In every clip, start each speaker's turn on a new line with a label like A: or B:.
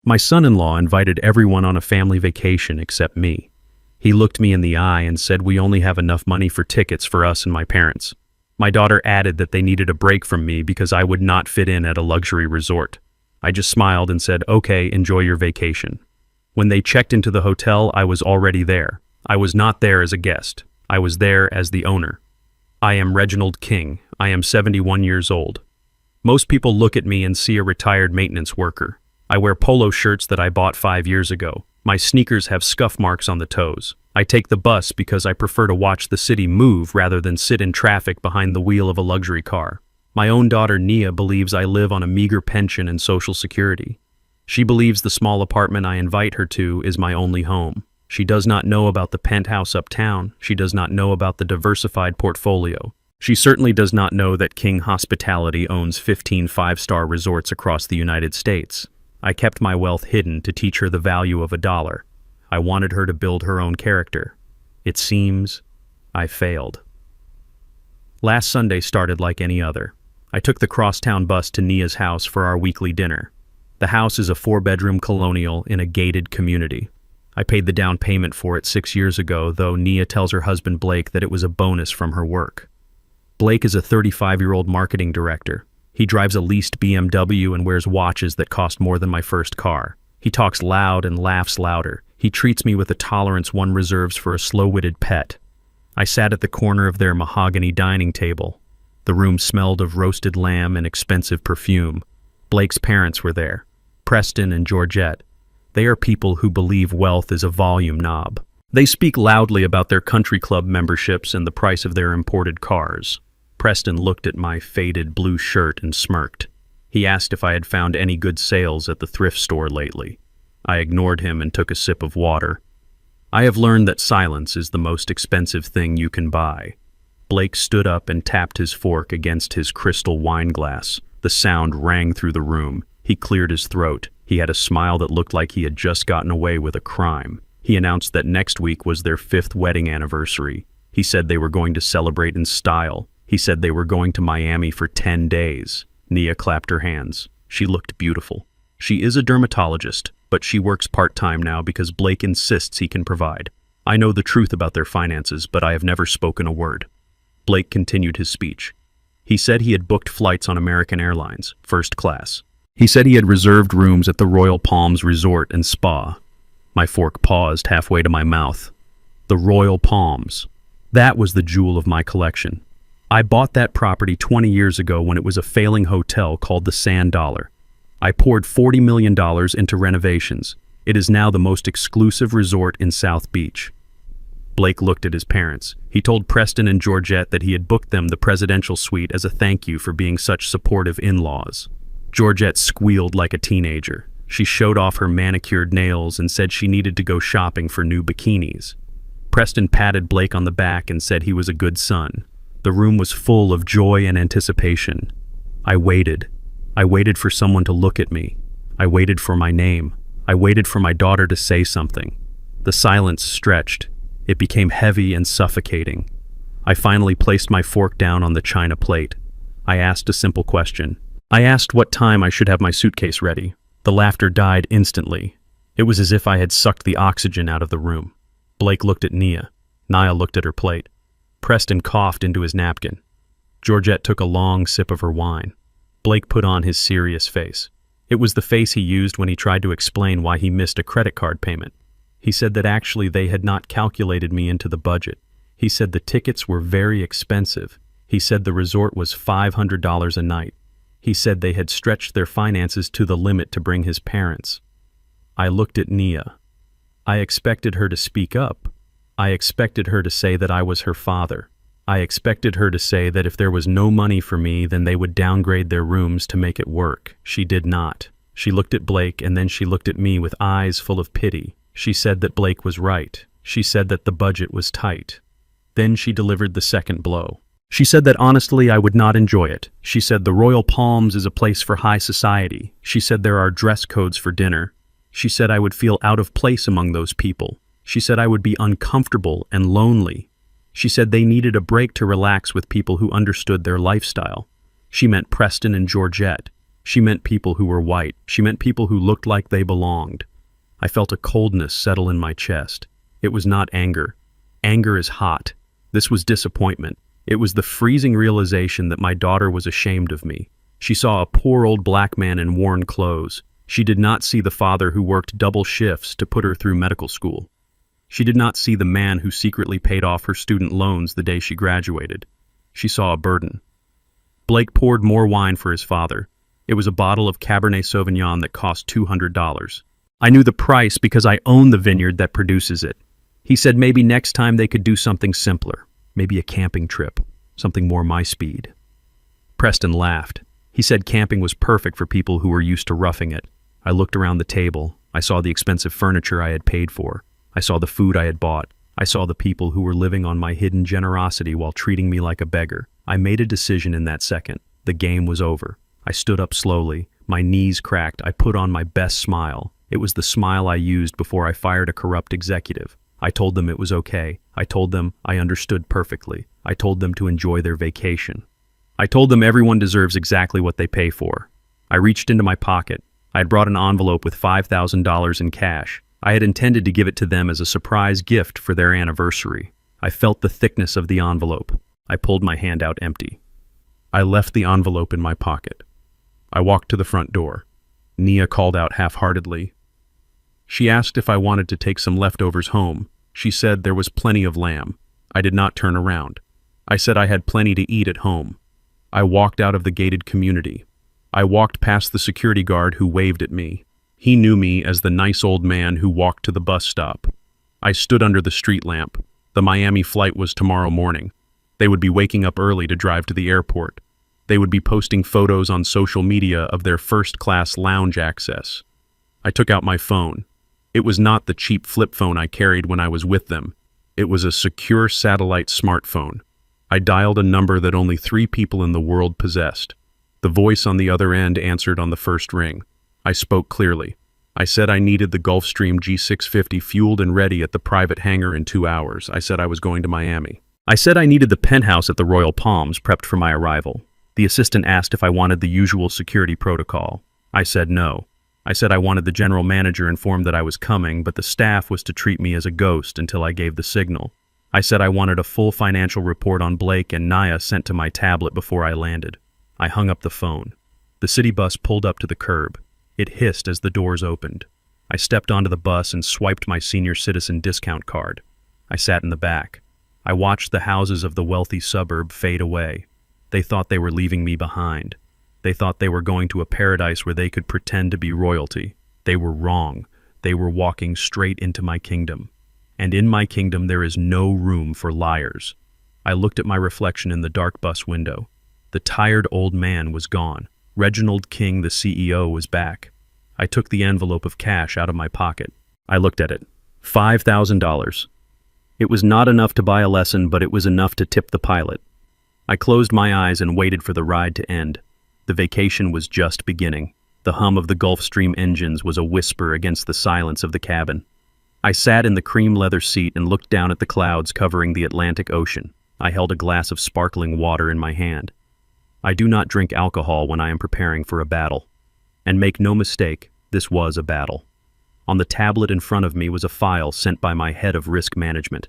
A: My son-in-law invited everyone on a family vacation except me. He looked me in the eye and said we only have enough money for tickets for us and my parents. My daughter added that they needed a break from me because I would not fit in at a luxury resort. I just smiled and said, "Okay, enjoy your vacation." When they checked into the hotel, I was already there. I was not there as a guest. I was there as the owner. I am Reginald King. I am 71 years old. Most people look at me and see a retired maintenance worker. I wear polo shirts that I bought 5 years ago. My sneakers have scuff marks on the toes. I take the bus because I prefer to watch the city move rather than sit in traffic behind the wheel of a luxury car. My own daughter Nia believes I live on a meager pension and Social Security. She believes the small apartment I invite her to is my only home. She does not know about the penthouse uptown. She does not know about the diversified portfolio. She certainly does not know that King Hospitality owns 15 five-star resorts across the United States. I kept my wealth hidden to teach her the value of $1. I wanted her to build her own character. It seems I failed. Last Sunday started like any other. I took the crosstown bus to Nia's house for our weekly dinner. The house is a 4-bedroom colonial in a gated community. I paid the down payment for it 6 years ago, though Nia tells her husband Blake that it was a bonus from her work. Blake is a 35-year-old marketing director. He drives a leased BMW and wears watches that cost more than my first car. He talks loud and laughs louder. He treats me with a tolerance one reserves for a slow-witted pet. I sat at the corner of their mahogany dining table. The room smelled of roasted lamb and expensive perfume. Blake's parents were there, Preston and Georgette. They are people who believe wealth is a volume knob. They speak loudly about their country club memberships and the price of their imported cars. Preston looked at my faded blue shirt and smirked. He asked if I had found any good sales at the thrift store lately. I ignored him and took a sip of water. I have learned that silence is the most expensive thing you can buy. Blake stood up and tapped his fork against his crystal wine glass. The sound rang through the room. He cleared his throat. He had a smile that looked like he had just gotten away with a crime. He announced that next week was their 5th wedding anniversary. He said they were going to celebrate in style. He said they were going to Miami for 10 days. Nia clapped her hands. She looked beautiful. She is a dermatologist, but she works part-time now because Blake insists he can provide. I know the truth about their finances, but I have never spoken a word. Blake continued his speech. He said he had booked flights on American Airlines, first class. He said he had reserved rooms at the Royal Palms Resort and Spa. My fork paused halfway to my mouth. The Royal Palms. That was the jewel of my collection. I bought that property 20 years ago when it was a failing hotel called the Sand Dollar. I poured $40 million into renovations. It is now the most exclusive resort in South Beach. Blake looked at his parents. He told Preston and Georgette that he had booked them the presidential suite as a thank you for being such supportive in-laws. Georgette squealed like a teenager. She showed off her manicured nails and said she needed to go shopping for new bikinis. Preston patted Blake on the back and said he was a good son. The room was full of joy and anticipation. I waited. I waited for someone to look at me. I waited for my name. I waited for my daughter to say something. The silence stretched. It became heavy and suffocating. I finally placed my fork down on the china plate. I asked a simple question. I asked what time I should have my suitcase ready. The laughter died instantly. It was as if I had sucked the oxygen out of the room. Blake looked at Nia. Nia looked at her plate. Preston coughed into his napkin. Georgette took a long sip of her wine. Blake put on his serious face. It was the face he used when he tried to explain why he missed a credit card payment. He said that actually they had not calculated me into the budget. He said the tickets were very expensive. He said the resort was $500 a night. He said they had stretched their finances to the limit to bring his parents. I looked at Nia. I expected her to speak up. I expected her to say that I was her father. I expected her to say that if there was no money for me, then they would downgrade their rooms to make it work. She did not. She looked at Blake and then she looked at me with eyes full of pity. She said that Blake was right. She said that the budget was tight. Then she delivered the second blow. She said that honestly I would not enjoy it. She said the Royal Palms is a place for high society. She said there are dress codes for dinner. She said I would feel out of place among those people. She said I would be uncomfortable and lonely. She said they needed a break to relax with people who understood their lifestyle. She meant Preston and Georgette. She meant people who were white. She meant people who looked like they belonged. I felt a coldness settle in my chest. It was not anger. Anger is hot. This was disappointment. It was the freezing realization that my daughter was ashamed of me. She saw a poor old black man in worn clothes. She did not see the father who worked double shifts to put her through medical school. She did not see the man who secretly paid off her student loans the day she graduated. She saw a burden. Blake poured more wine for his father. It was a bottle of Cabernet Sauvignon that cost $200. I knew the price because I own the vineyard that produces it. He said maybe next time they could do something simpler, maybe a camping trip, something more my speed. Preston laughed. He said camping was perfect for people who were used to roughing it. I looked around the table. I saw the expensive furniture I had paid for. I saw the food I had bought. I saw the people who were living on my hidden generosity while treating me like a beggar. I made a decision in that second. The game was over. I stood up slowly. My knees cracked. I put on my best smile. It was the smile I used before I fired a corrupt executive. I told them it was okay. I told them I understood perfectly. I told them to enjoy their vacation. I told them everyone deserves exactly what they pay for. I reached into my pocket. I had brought an envelope with $5,000 in cash. I had intended to give it to them as a surprise gift for their anniversary. I felt the thickness of the envelope. I pulled my hand out empty. I left the envelope in my pocket. I walked to the front door. Nia called out half-heartedly. She asked if I wanted to take some leftovers home. She said there was plenty of lamb. I did not turn around. I said I had plenty to eat at home. I walked out of the gated community. I walked past the security guard who waved at me. He knew me as the nice old man who walked to the bus stop. I stood under the street lamp. The Miami flight was tomorrow morning. They would be waking up early to drive to the airport. They would be posting photos on social media of their first-class lounge access. I took out my phone. It was not the cheap flip phone I carried when I was with them. It was a secure satellite smartphone. I dialed a number that only 3 people in the world possessed. The voice on the other end answered on the first ring. I spoke clearly. I said I needed the Gulfstream G650 fueled and ready at the private hangar in 2 hours. I said I was going to Miami. I said I needed the penthouse at the Royal Palms prepped for my arrival. The assistant asked if I wanted the usual security protocol. I said no. I said I wanted the general manager informed that I was coming, but the staff was to treat me as a ghost until I gave the signal. I said I wanted a full financial report on Blake and Nia sent to my tablet before I landed. I hung up the phone. The city bus pulled up to the curb. It hissed as the doors opened. I stepped onto the bus and swiped my senior citizen discount card. I sat in the back. I watched the houses of the wealthy suburb fade away. They thought they were leaving me behind. They thought they were going to a paradise where they could pretend to be royalty. They were wrong. They were walking straight into my kingdom. And in my kingdom there is no room for liars. I looked at my reflection in the dark bus window. The tired old man was gone. Reginald King, the CEO, was back. I took the envelope of cash out of my pocket. I looked at it. $5,000. It was not enough to buy a lesson, but it was enough to tip the pilot. I closed my eyes and waited for the ride to end. The vacation was just beginning. The hum of the Gulfstream engines was a whisper against the silence of the cabin. I sat in the cream leather seat and looked down at the clouds covering the Atlantic Ocean. I held a glass of sparkling water in my hand. I do not drink alcohol when I am preparing for a battle. And make no mistake, this was a battle. On the tablet in front of me was a file sent by my head of risk management.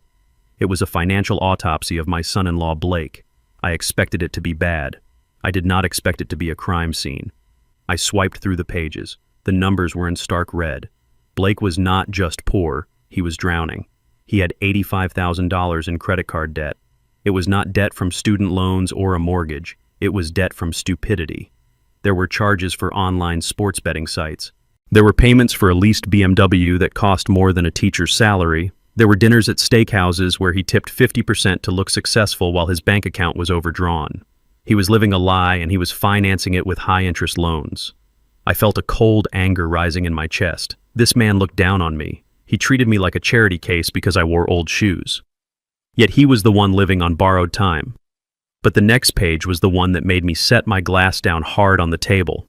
A: It was a financial autopsy of my son-in-law Blake. I expected it to be bad. I did not expect it to be a crime scene. I swiped through the pages. The numbers were in stark red. Blake was not just poor, he was drowning. He had $85,000 in credit card debt. It was not debt from student loans or a mortgage. It was debt from stupidity. There were charges for online sports betting sites. There were payments for a leased BMW that cost more than a teacher's salary. There were dinners at steakhouses where he tipped 50% to look successful while his bank account was overdrawn. He was living a lie and he was financing it with high-interest loans. I felt a cold anger rising in my chest. This man looked down on me. He treated me like a charity case because I wore old shoes. Yet he was the one living on borrowed time. But the next page was the one that made me set my glass down hard on the table.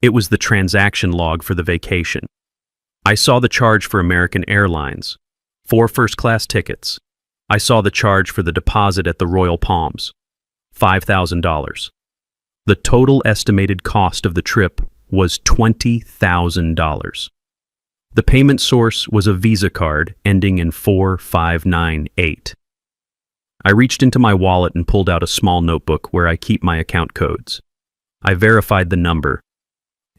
A: It was the transaction log for the vacation. I saw the charge for American Airlines, 4 first-class tickets. I saw the charge for the deposit at the Royal Palms, $5,000. The total estimated cost of the trip was $20,000. The payment source was a Visa card ending in 4598. I reached into my wallet and pulled out a small notebook where I keep my account codes. I verified the number.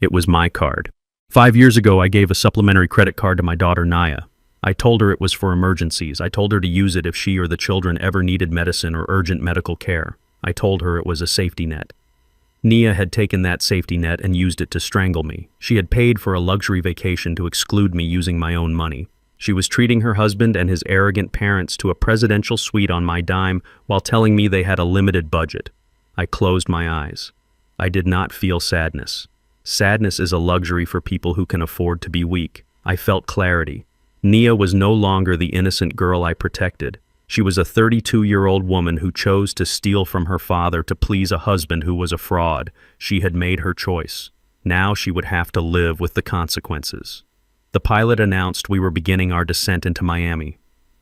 A: It was my card. 5 years ago, I gave a supplementary credit card to my daughter, Naya. I told her it was for emergencies. I told her to use it if she or the children ever needed medicine or urgent medical care. I told her it was a safety net. Nia had taken that safety net and used it to strangle me. She had paid for a luxury vacation to exclude me using my own money. She was treating her husband and his arrogant parents to a presidential suite on my dime while telling me they had a limited budget. I closed my eyes. I did not feel sadness. Sadness is a luxury for people who can afford to be weak. I felt clarity. Nia was no longer the innocent girl I protected. She was a 32-year-old woman who chose to steal from her father to please a husband who was a fraud. She had made her choice. Now she would have to live with the consequences. The pilot announced we were beginning our descent into Miami.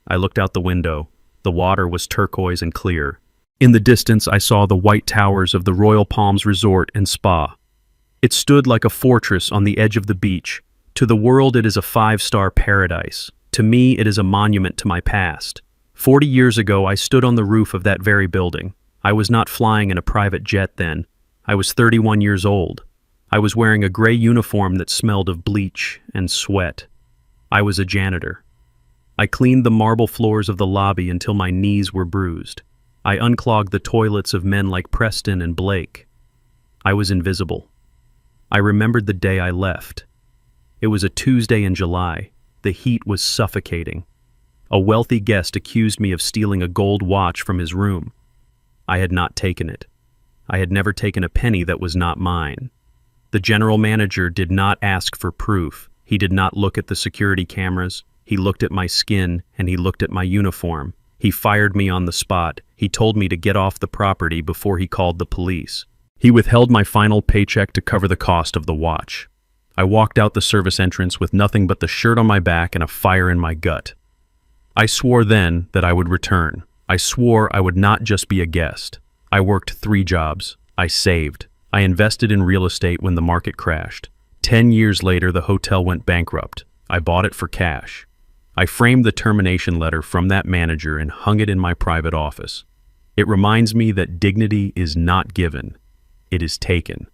A: I looked out the window. The water was turquoise and clear. In the distance, I saw the white towers of the Royal Palms Resort and Spa. It stood like a fortress on the edge of the beach. To the world, it is a 5-star paradise. To me, it is a monument to my past. 40 years ago, I stood on the roof of that very building. I was not flying in a private jet then. I was 31 years old. I was wearing a gray uniform that smelled of bleach and sweat. I was a janitor. I cleaned the marble floors of the lobby until my knees were bruised. I unclogged the toilets of men like Preston and Blake. I was invisible. I remembered the day I left. It was a Tuesday in July. The heat was suffocating. A wealthy guest accused me of stealing a gold watch from his room. I had not taken it. I had never taken a penny that was not mine. The general manager did not ask for proof. He did not look at the security cameras. He looked at my skin and he looked at my uniform. He fired me on the spot. He told me to get off the property before he called the police. He withheld my final paycheck to cover the cost of the watch. I walked out the service entrance with nothing but the shirt on my back and a fire in my gut. I swore then that I would return. I swore I would not just be a guest. I worked 3 jobs. I saved. I invested in real estate when the market crashed. 10 years later, the hotel went bankrupt. I bought it for cash. I framed the termination letter from that manager and hung it in my private office. It reminds me that dignity is not given. It is taken.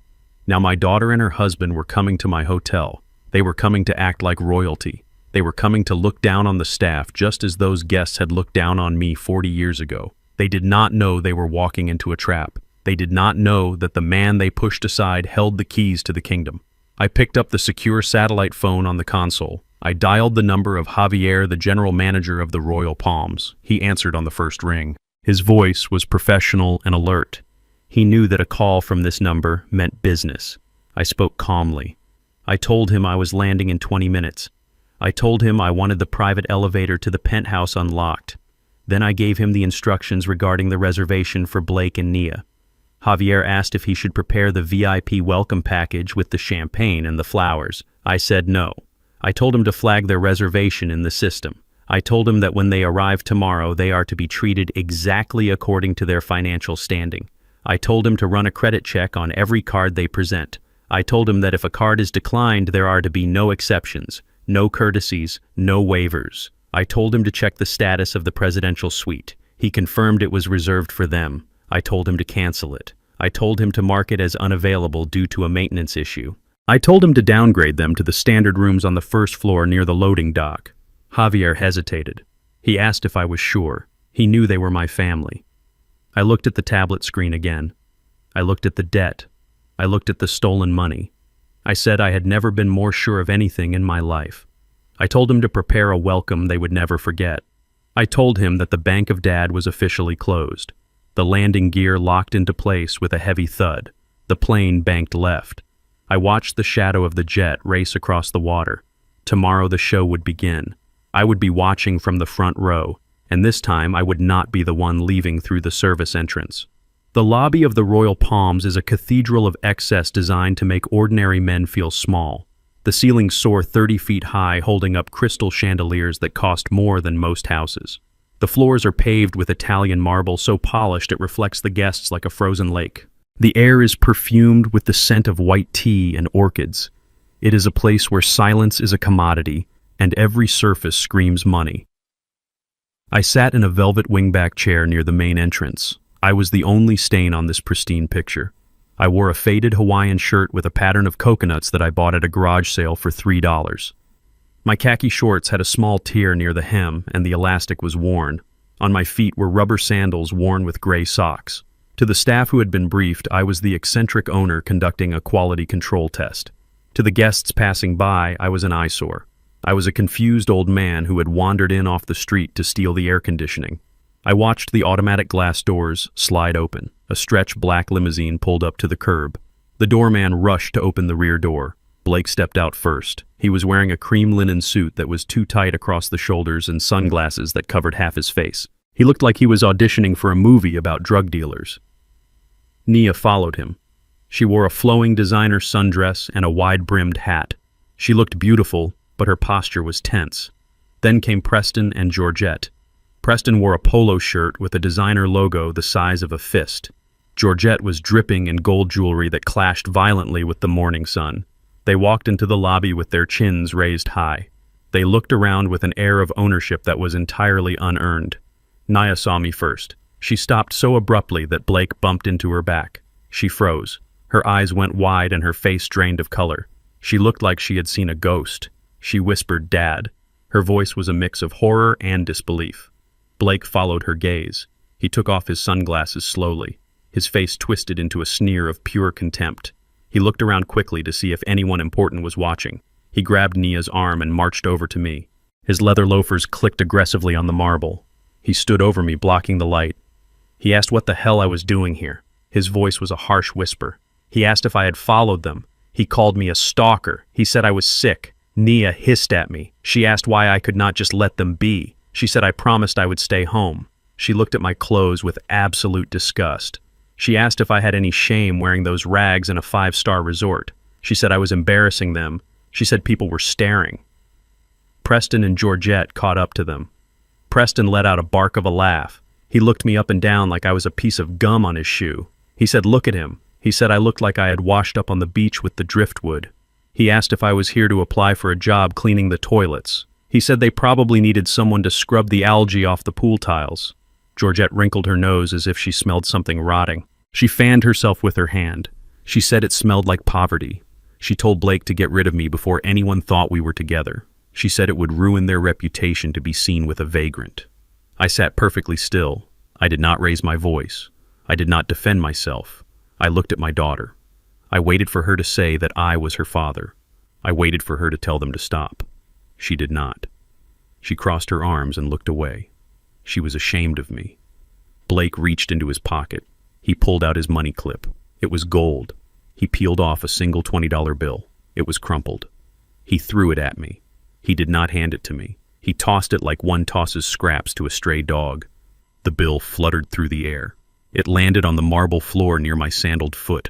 A: Now my daughter and her husband were coming to my hotel. They were coming to act like royalty. They were coming to look down on the staff just as those guests had looked down on me 40 years ago. They did not know they were walking into a trap. They did not know that the man they pushed aside held the keys to the kingdom. I picked up the secure satellite phone on the console. I dialed the number of Javier, the general manager of the Royal Palms. He answered on the first ring. His voice was professional and alert. He knew that a call from this number meant business. I spoke calmly. I told him I was landing in 20 minutes. I told him I wanted the private elevator to the penthouse unlocked. Then I gave him the instructions regarding the reservation for Blake and Nia. Javier asked if he should prepare the VIP welcome package with the champagne and the flowers. I said no. I told him to flag their reservation in the system. I told him that when they arrive tomorrow, they are to be treated exactly according to their financial standing. I told him to run a credit check on every card they present. I told him that if a card is declined, there are to be no exceptions, no courtesies, no waivers. I told him to check the status of the presidential suite. He confirmed it was reserved for them. I told him to cancel it. I told him to mark it as unavailable due to a maintenance issue. I told him to downgrade them to the standard rooms on the first floor near the loading dock. Javier hesitated. He asked if I was sure. He knew they were my family. I looked at the tablet screen again. I looked at the debt. I looked at the stolen money. I said I had never been more sure of anything in my life. I told him to prepare a welcome they would never forget. I told him that the Bank of Dad was officially closed. The landing gear locked into place with a heavy thud. The plane banked left. I watched the shadow of the jet race across the water. Tomorrow the show would begin. I would be watching from the front row, and this time I would not be the one leaving through the service entrance. The lobby of the Royal Palms is a cathedral of excess designed to make ordinary men feel small. The ceilings soar 30 feet high, holding up crystal chandeliers that cost more than most houses. The floors are paved with Italian marble so polished it reflects the guests like a frozen lake. The air is perfumed with the scent of white tea and orchids. It is a place where silence is a commodity, and every surface screams money. I sat in a velvet wingback chair near the main entrance. I was the only stain on this pristine picture. I wore a faded Hawaiian shirt with a pattern of coconuts that I bought at a garage sale for $3. My khaki shorts had a small tear near the hem, and the elastic was worn. On my feet were rubber sandals worn with gray socks. To the staff who had been briefed, I was the eccentric owner conducting a quality control test. To the guests passing by, I was an eyesore. I was a confused old man who had wandered in off the street to steal the air conditioning. I watched the automatic glass doors slide open. A stretch black limousine pulled up to the curb. The doorman rushed to open the rear door. Blake stepped out first. He was wearing a cream linen suit that was too tight across the shoulders and sunglasses that covered half his face. He looked like he was auditioning for a movie about drug dealers. Nia followed him. She wore a flowing designer sundress and a wide-brimmed hat. She looked beautiful, but her posture was tense. Then came Preston and Georgette. Preston wore a polo shirt with a designer logo the size of a fist. Georgette was dripping in gold jewelry that clashed violently with the morning sun. They walked into the lobby with their chins raised high. They looked around with an air of ownership that was entirely unearned. Nia saw me first. She stopped so abruptly that Blake bumped into her back. She froze. Her eyes went wide and her face drained of color. She looked like she had seen a ghost. She whispered, "Dad." Her voice was a mix of horror and disbelief. Blake followed her gaze. He took off his sunglasses slowly. His face twisted into a sneer of pure contempt. He looked around quickly to see if anyone important was watching. He grabbed Nia's arm and marched over to me. His leather loafers clicked aggressively on the marble. He stood over me, blocking the light. He asked what the hell I was doing here. His voice was a harsh whisper. He asked if I had followed them. He called me a stalker. He said I was sick. Nia hissed at me. She asked why I could not just let them be. She said I promised I would stay home. She looked at my clothes with absolute disgust. She asked if I had any shame wearing those rags in a 5-star resort. She said I was embarrassing them. She said people were staring. Preston and Georgette caught up to them. Preston let out a bark of a laugh. He looked me up and down like I was a piece of gum on his shoe. He said, "Look at him." He said I looked like I had washed up on the beach with the driftwood. He asked if I was here to apply for a job cleaning the toilets. He said they probably needed someone to scrub the algae off the pool tiles. Georgette wrinkled her nose as if she smelled something rotting. She fanned herself with her hand. She said it smelled like poverty. She told Blake to get rid of me before anyone thought we were together. She said it would ruin their reputation to be seen with a vagrant. I sat perfectly still. I did not raise my voice. I did not defend myself. I looked at my daughter. I waited for her to say that I was her father. I waited for her to tell them to stop. She did not. She crossed her arms and looked away. She was ashamed of me. Blake reached into his pocket. He pulled out his money clip. It was gold. He peeled off a single $20 bill. It was crumpled. He threw it at me. He did not hand it to me. He tossed it like one tosses scraps to a stray dog. The bill fluttered through the air. It landed on the marble floor near my sandaled foot.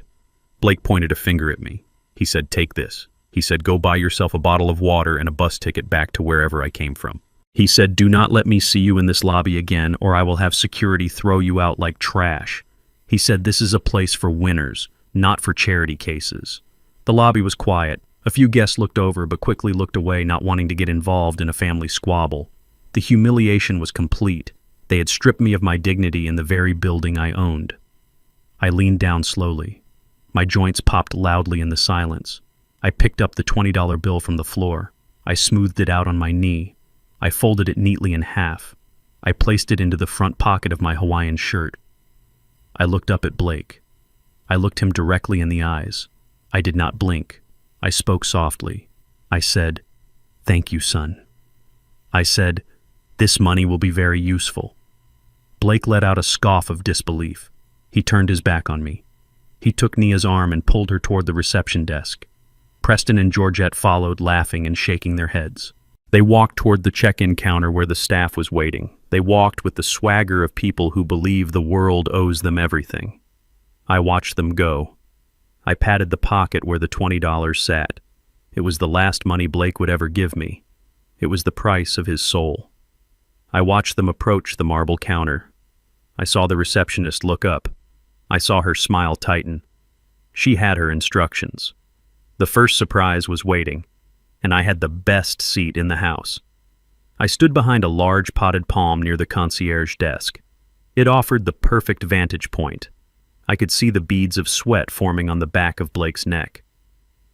A: Blake pointed a finger at me. He said, "Take this." He said, "Go buy yourself a bottle of water and a bus ticket back to wherever I came from." He said, "Do not let me see you in this lobby again, or I will have security throw you out like trash." He said, "This is a place for winners, not for charity cases." The lobby was quiet. A few guests looked over but quickly looked away, not wanting to get involved in a family squabble. The humiliation was complete. They had stripped me of my dignity in the very building I owned. I leaned down slowly. My joints popped loudly in the silence. I picked up the $20 bill from the floor. I smoothed it out on my knee. I folded it neatly in half. I placed it into the front pocket of my Hawaiian shirt. I looked up at Blake. I looked him directly in the eyes. I did not blink. I spoke softly. I said, "Thank you, son." I said, "This money will be very useful." Blake let out a scoff of disbelief. He turned his back on me. He took Nia's arm and pulled her toward the reception desk. Preston and Georgette followed, laughing and shaking their heads. They walked toward the check-in counter where the staff was waiting. They walked with the swagger of people who believe the world owes them everything. I watched them go. I patted the pocket where the $20 sat. It was the last money Blake would ever give me. It was the price of his soul. I watched them approach the marble counter. I saw the receptionist look up. I saw her smile tighten. She had her instructions. The first surprise was waiting, and I had the best seat in the house. I stood behind a large potted palm near the concierge desk. It offered the perfect vantage point. I could see the beads of sweat forming on the back of Blake's neck.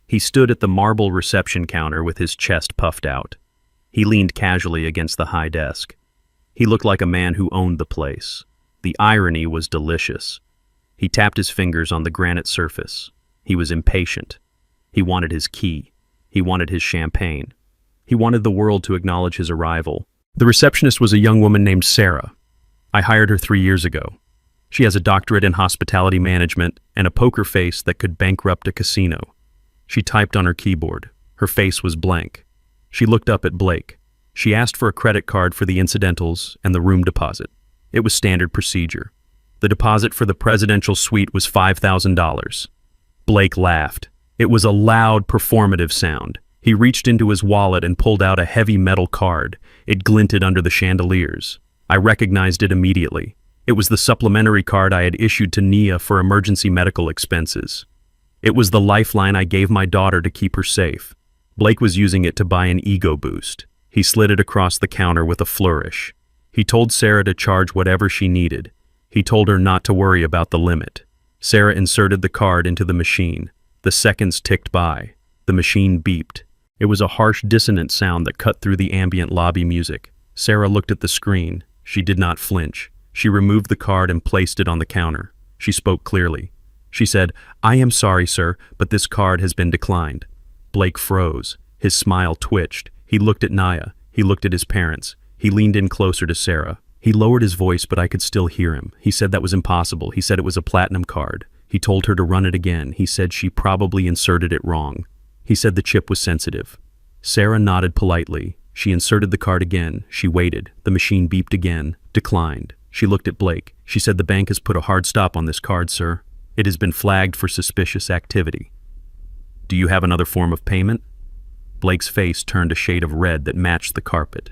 A: He stood at the marble reception counter with his chest puffed out. He leaned casually against the high desk. He looked like a man who owned the place. The irony was delicious. He tapped his fingers on the granite surface. He was impatient. He wanted his key. He wanted his champagne. He wanted the world to acknowledge his arrival. The receptionist was a young woman named Sarah. I hired her 3 years ago. She has a doctorate in hospitality management and a poker face that could bankrupt a casino. She typed on her keyboard. Her face was blank. She looked up at Blake. She asked for a credit card for the incidentals and the room deposit. It was standard procedure. The deposit for the presidential suite was $5,000. Blake laughed. It was a loud, performative sound. He reached into his wallet and pulled out a heavy metal card. It glinted under the chandeliers. I recognized it immediately. It was the supplementary card I had issued to Nia for emergency medical expenses. It was the lifeline I gave my daughter to keep her safe. Blake was using it to buy an ego boost. He slid it across the counter with a flourish. He told Sarah to charge whatever she needed. He told her not to worry about the limit. Sarah inserted the card into the machine. The seconds ticked by. The machine beeped. It was a harsh, dissonant sound that cut through the ambient lobby music. Sarah looked at the screen. She did not flinch. She removed the card and placed it on the counter. She spoke clearly. She said, "I am sorry, sir, but this card has been declined." Blake froze. His smile twitched. He looked at Nia. He looked at his parents. He leaned in closer to Sarah. He lowered his voice, but I could still hear him. He said that was impossible. He said it was a platinum card. He told her to run it again. He said she probably inserted it wrong. He said the chip was sensitive. Sarah nodded politely. She inserted the card again. She waited. The machine beeped again. Declined. She looked at Blake. She said, "The bank has put a hard stop on this card, sir. It has been flagged for suspicious activity." "Do you have another form of payment?" Blake's face turned a shade of red that matched the carpet.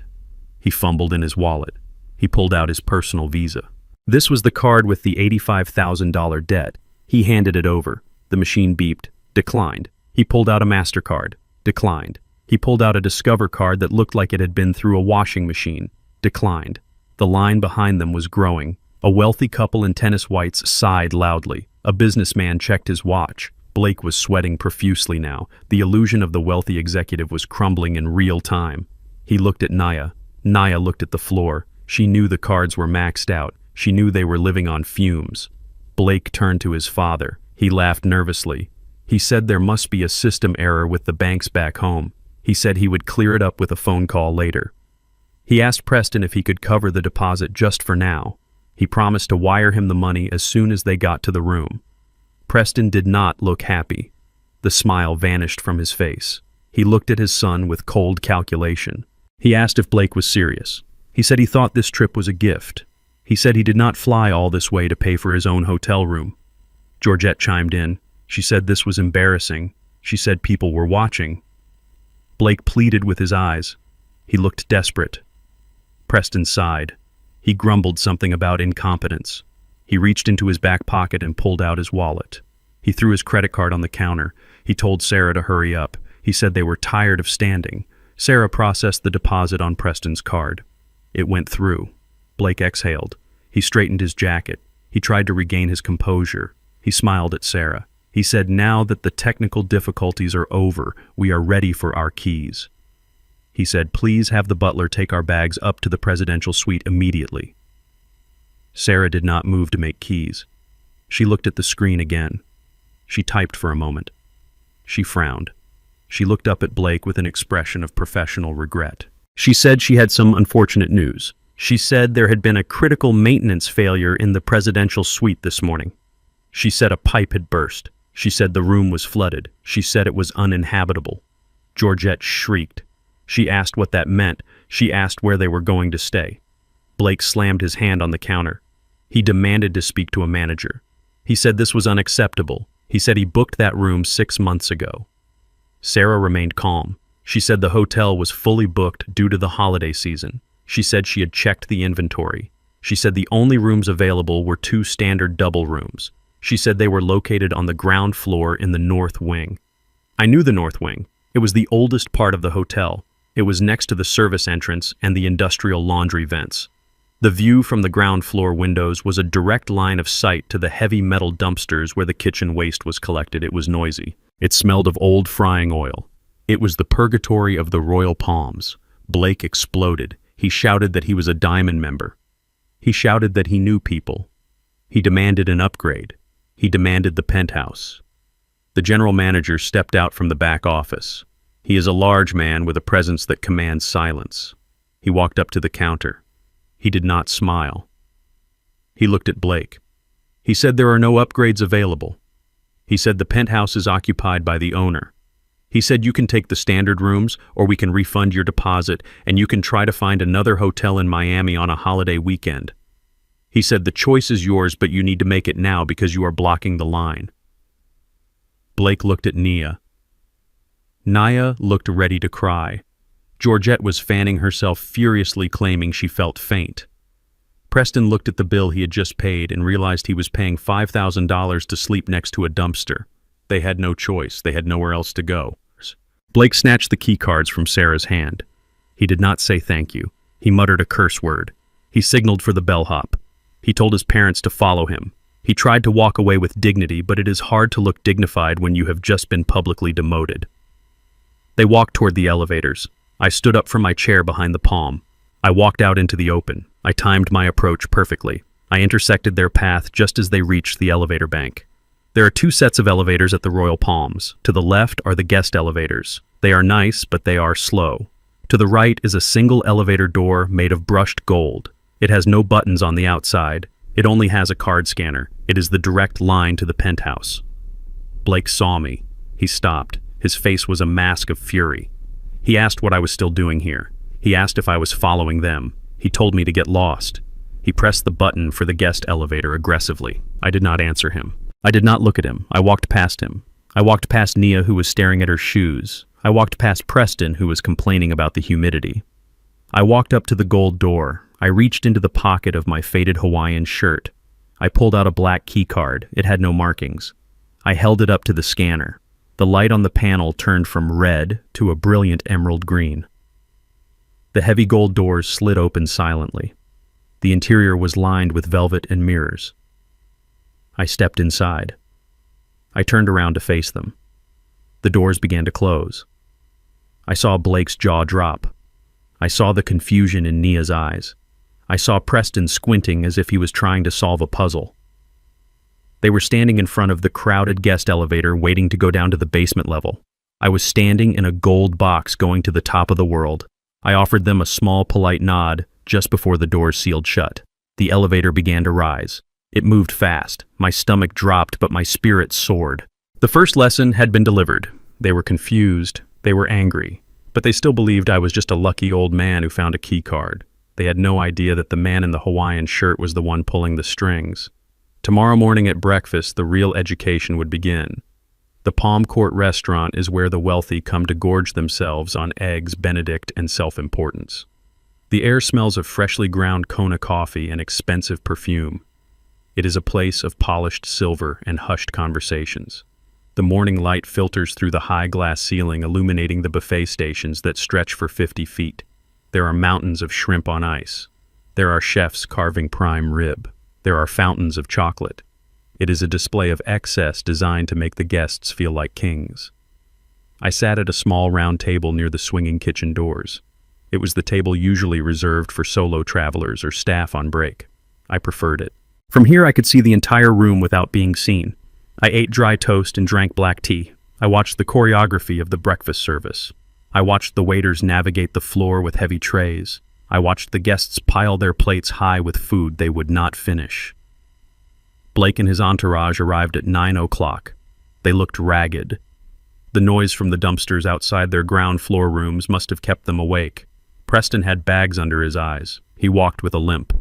A: He fumbled in his wallet. He pulled out his personal Visa. This was the card with the $85,000 debt. He handed it over. The machine beeped. Declined. He pulled out a MasterCard. Declined. He pulled out a Discover card that looked like it had been through a washing machine. Declined. The line behind them was growing. A wealthy couple in tennis whites sighed loudly. A businessman checked his watch. Blake was sweating profusely now. The illusion of the wealthy executive was crumbling in real time. He looked at Nia. Nia looked at the floor. She knew the cards were maxed out. She knew they were living on fumes. Blake turned to his father. He laughed nervously. He said there must be a system error with the banks back home. He said he would clear it up with a phone call later. He asked Preston if he could cover the deposit just for now. He promised to wire him the money as soon as they got to the room. Preston did not look happy. The smile vanished from his face. He looked at his son with cold calculation. He asked if Blake was serious. He said he thought this trip was a gift. He said he did not fly all this way to pay for his own hotel room. Georgette chimed in. She said this was embarrassing. She said people were watching. Blake pleaded with his eyes. He looked desperate. Preston sighed. He grumbled something about incompetence. He reached into his back pocket and pulled out his wallet. He threw his credit card on the counter. He told Sarah to hurry up. He said they were tired of standing. Sarah processed the deposit on Preston's card. It went through. Blake exhaled. He straightened his jacket. He tried to regain his composure. He smiled at Sarah. He said, "Now that the technical difficulties are over, we are ready for our keys." He said, "Please have the butler take our bags up to the presidential suite immediately." Sarah did not move to make keys. She looked at the screen again. She typed for a moment. She frowned. She looked up at Blake with an expression of professional regret. She said she had some unfortunate news. She said there had been a critical maintenance failure in the presidential suite this morning. She said a pipe had burst. She said the room was flooded. She said it was uninhabitable. Georgette shrieked. She asked what that meant. She asked where they were going to stay. Blake slammed his hand on the counter. He demanded to speak to a manager. He said this was unacceptable. He said he booked that room 6 months ago. Sarah remained calm. She said the hotel was fully booked due to the holiday season. She said she had checked the inventory. She said the only rooms available were 2 standard double rooms. She said they were located on the ground floor in the north wing. I knew the north wing. It was the oldest part of the hotel. It was next to the service entrance and the industrial laundry vents. The view from the ground floor windows was a direct line of sight to the heavy metal dumpsters where the kitchen waste was collected. It was noisy. It smelled of old frying oil. It was the purgatory of the Royal Palms. Blake exploded. He shouted that he was a Diamond member. He shouted that he knew people. He demanded an upgrade. He demanded the penthouse. The general manager stepped out from the back office. He is a large man with a presence that commands silence. He walked up to the counter. He did not smile. He looked at Blake. He said there are no upgrades available. He said the penthouse is occupied by the owner. He said you can take the standard rooms or we can refund your deposit and you can try to find another hotel in Miami on a holiday weekend. He said the choice is yours, but you need to make it now because you are blocking the line. Blake looked at Nia. Nia looked ready to cry. Georgette was fanning herself furiously, claiming she felt faint. Preston looked at the bill he had just paid and realized he was paying $5,000 to sleep next to a dumpster. They had no choice. They had nowhere else to go. Blake snatched the key cards from Sarah's hand. He did not say thank you. He muttered a curse word. He signaled for the bellhop. He told his parents to follow him. He tried to walk away with dignity, but it is hard to look dignified when you have just been publicly demoted. They walked toward the elevators. I stood up from my chair behind the palm. I walked out into the open. I timed my approach perfectly. I intersected their path just as they reached the elevator bank. There are two sets of elevators at the Royal Palms. To the left are the guest elevators. They are nice, but they are slow. To the right is a single elevator door made of brushed gold. It has no buttons on the outside. It only has a card scanner. It is the direct line to the penthouse. Blake saw me. He stopped. His face was a mask of fury. He asked what I was still doing here. He asked if I was following them. He told me to get lost. He pressed the button for the guest elevator aggressively. I did not answer him. I did not look at him. I walked past him. I walked past Nia, who was staring at her shoes. I walked past Preston, who was complaining about the humidity. I walked up to the gold door. I reached into the pocket of my faded Hawaiian shirt. I pulled out a black key card. It had no markings. I held it up to the scanner. The light on the panel turned from red to a brilliant emerald green. The heavy gold doors slid open silently. The interior was lined with velvet and mirrors. I stepped inside. I turned around to face them. The doors began to close. I saw Blake's jaw drop. I saw the confusion in Nia's eyes. I saw Preston squinting as if he was trying to solve a puzzle. They were standing in front of the crowded guest elevator waiting to go down to the basement level. I was standing in a gold box going to the top of the world. I offered them a small, polite nod just before the doors sealed shut. The elevator began to rise. It moved fast. My stomach dropped, but my spirit soared. The first lesson had been delivered. They were confused. They were angry. But they still believed I was just a lucky old man who found a key card. They had no idea that the man in the Hawaiian shirt was the one pulling the strings. Tomorrow morning at breakfast, the real education would begin. The Palm Court restaurant is where the wealthy come to gorge themselves on eggs, Benedict, and self-importance. The air smells of freshly ground Kona coffee and expensive perfume. It is a place of polished silver and hushed conversations. The morning light filters through the high glass ceiling, illuminating the buffet stations that stretch for 50 feet. There are mountains of shrimp on ice. There are chefs carving prime rib. There are fountains of chocolate. It is a display of excess designed to make the guests feel like kings. I sat at a small round table near the swinging kitchen doors. It was the table usually reserved for solo travelers or staff on break. I preferred it. From here I could see the entire room without being seen. I ate dry toast and drank black tea. I watched the choreography of the breakfast service. I watched the waiters navigate the floor with heavy trays. I watched the guests pile their plates high with food they would not finish. Blake and his entourage arrived at 9 o'clock. They looked ragged. The noise from the dumpsters outside their ground floor rooms must have kept them awake. Preston had bags under his eyes. He walked with a limp.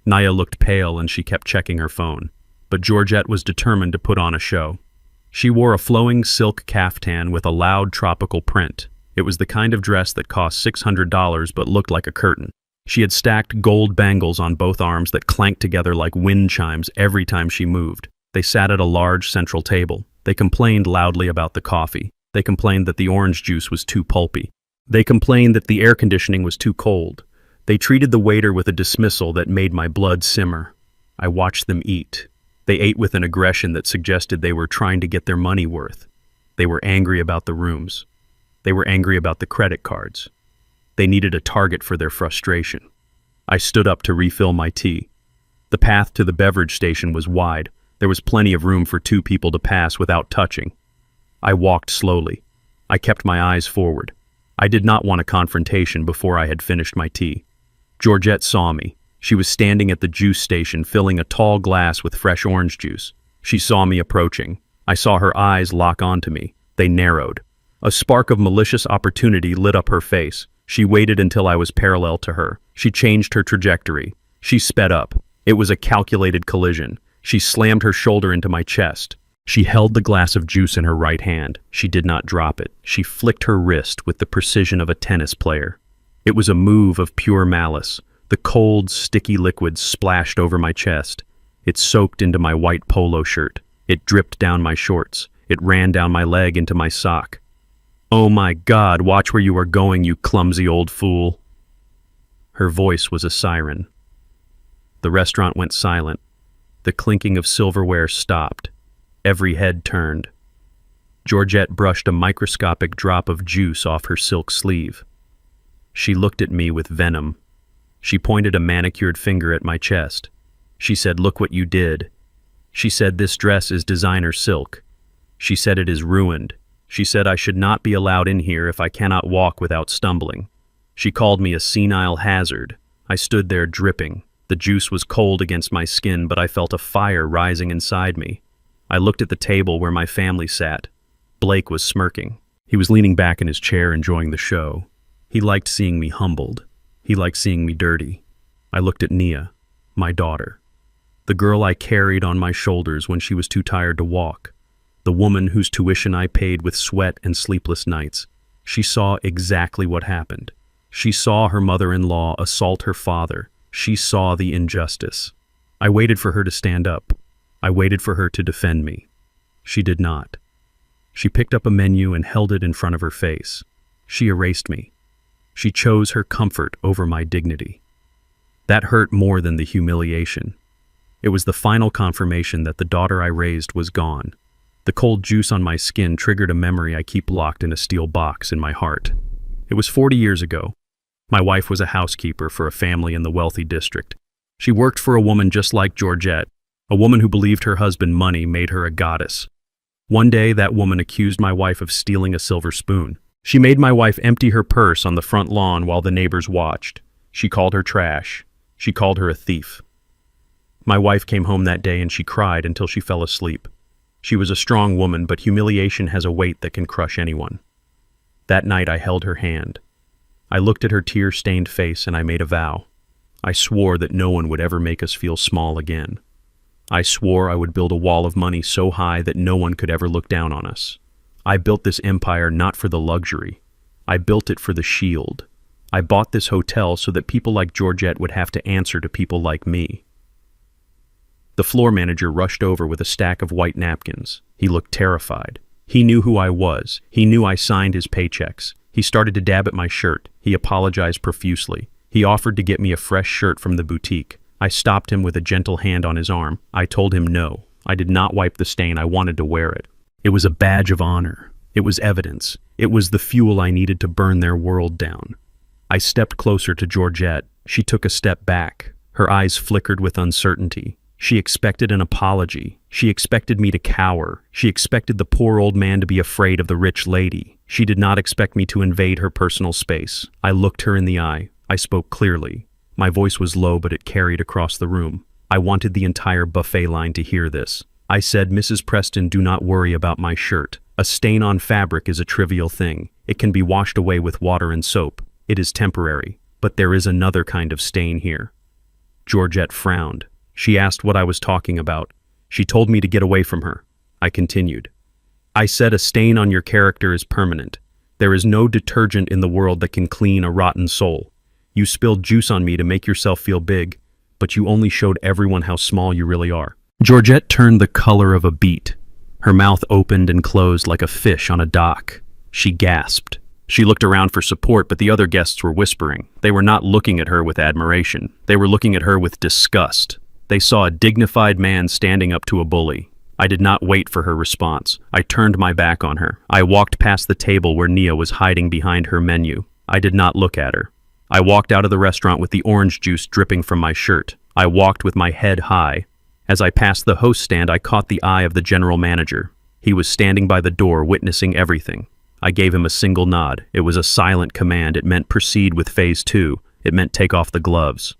A: Nia looked pale and she kept checking her phone. But Georgette was determined to put on a show. She wore a flowing silk caftan with a loud tropical print. It was the kind of dress that cost $600 but looked like a curtain. She had stacked gold bangles on both arms that clanked together like wind chimes every time she moved. They sat at a large central table. They complained loudly about the coffee. They complained that the orange juice was too pulpy. They complained that the air conditioning was too cold. They treated the waiter with a dismissal that made my blood simmer. I watched them eat. They ate with an aggression that suggested they were trying to get their money worth. They were angry about the rooms. They were angry about the credit cards. They needed a target for their frustration. I stood up to refill my tea. The path to the beverage station was wide. There was plenty of room for two people to pass without touching. I walked slowly. I kept my eyes forward. I did not want a confrontation before I had finished my tea. Georgette saw me. She was standing at the juice station filling a tall glass with fresh orange juice. She saw me approaching. I saw her eyes lock onto me. They narrowed. A spark of malicious opportunity lit up her face. She waited until I was parallel to her. She changed her trajectory. She sped up. It was a calculated collision. She slammed her shoulder into my chest. She held the glass of juice in her right hand. She did not drop it. She flicked her wrist with the precision of a tennis player. It was a move of pure malice. The cold, sticky liquid splashed over my chest. It soaked into my white polo shirt. It dripped down my shorts. It ran down my leg into my sock. "Oh my God, watch where you are going, you clumsy old fool." Her voice was a siren. The restaurant went silent. The clinking of silverware stopped. Every head turned. Georgette brushed a microscopic drop of juice off her silk sleeve. She looked at me with venom. She pointed a manicured finger at my chest. She said, "Look what you did." She said, "This dress is designer silk." She said, "It is ruined." She said, "I should not be allowed in here if I cannot walk without stumbling." She called me a senile hazard. I stood there dripping. The juice was cold against my skin, but I felt a fire rising inside me. I looked at the table where my family sat. Blake was smirking. He was leaning back in his chair enjoying the show. He liked seeing me humbled. He liked seeing me dirty. I looked at Nia, my daughter. The girl I carried on my shoulders when she was too tired to walk. The woman whose tuition I paid with sweat and sleepless nights. She saw exactly what happened. She saw her mother-in-law assault her father. She saw the injustice. I waited for her to stand up. I waited for her to defend me. She did not. She picked up a menu and held it in front of her face. She erased me. She chose her comfort over my dignity. That hurt more than the humiliation. It was the final confirmation that the daughter I raised was gone. The cold juice on my skin triggered a memory I keep locked in a steel box in my heart. It was 40 years ago. My wife was a housekeeper for a family in the wealthy district. She worked for a woman just like Georgette, a woman who believed her husband money made her a goddess. One day, that woman accused my wife of stealing a silver spoon. She made my wife empty her purse on the front lawn while the neighbors watched. She called her trash. She called her a thief. My wife came home that day and she cried until she fell asleep. She was a strong woman, but humiliation has a weight that can crush anyone. That night I held her hand. I looked at her tear-stained face and I made a vow. I swore that no one would ever make us feel small again. I swore I would build a wall of money so high that no one could ever look down on us. I built this empire not for the luxury. I built it for the shield. I bought this hotel so that people like Georgette would have to answer to people like me. The floor manager rushed over with a stack of white napkins. He looked terrified. He knew who I was. He knew I signed his paychecks. He started to dab at my shirt. He apologized profusely. He offered to get me a fresh shirt from the boutique. I stopped him with a gentle hand on his arm. I told him no. I did not wipe the stain. I wanted to wear it. It was a badge of honor. It was evidence. It was the fuel I needed to burn their world down. I stepped closer to Georgette. She took a step back. Her eyes flickered with uncertainty. She expected an apology. She expected me to cower. She expected the poor old man to be afraid of the rich lady. She did not expect me to invade her personal space. I looked her in the eye. I spoke clearly. My voice was low, but it carried across the room. I wanted the entire buffet line to hear this. I said, "Mrs. Preston, do not worry about my shirt. A stain on fabric is a trivial thing. It can be washed away with water and soap. It is temporary. But there is another kind of stain here." Georgette frowned. She asked what I was talking about. She told me to get away from her. I continued. I said, "A stain on your character is permanent. There is no detergent in the world that can clean a rotten soul. You spilled juice on me to make yourself feel big, but you only showed everyone how small you really are." Georgette turned the color of a beet. Her mouth opened and closed like a fish on a dock. She gasped. She looked around for support, but the other guests were whispering. They were not looking at her with admiration. They were looking at her with disgust. They saw a dignified man standing up to a bully. I did not wait for her response. I turned my back on her. I walked past the table where Nia was hiding behind her menu. I did not look at her. I walked out of the restaurant with the orange juice dripping from my shirt. I walked with my head high. As I passed the host stand, I caught the eye of the general manager. He was standing by the door, witnessing everything. I gave him a single nod. It was a silent command. It meant proceed with phase 2. It meant take off the gloves.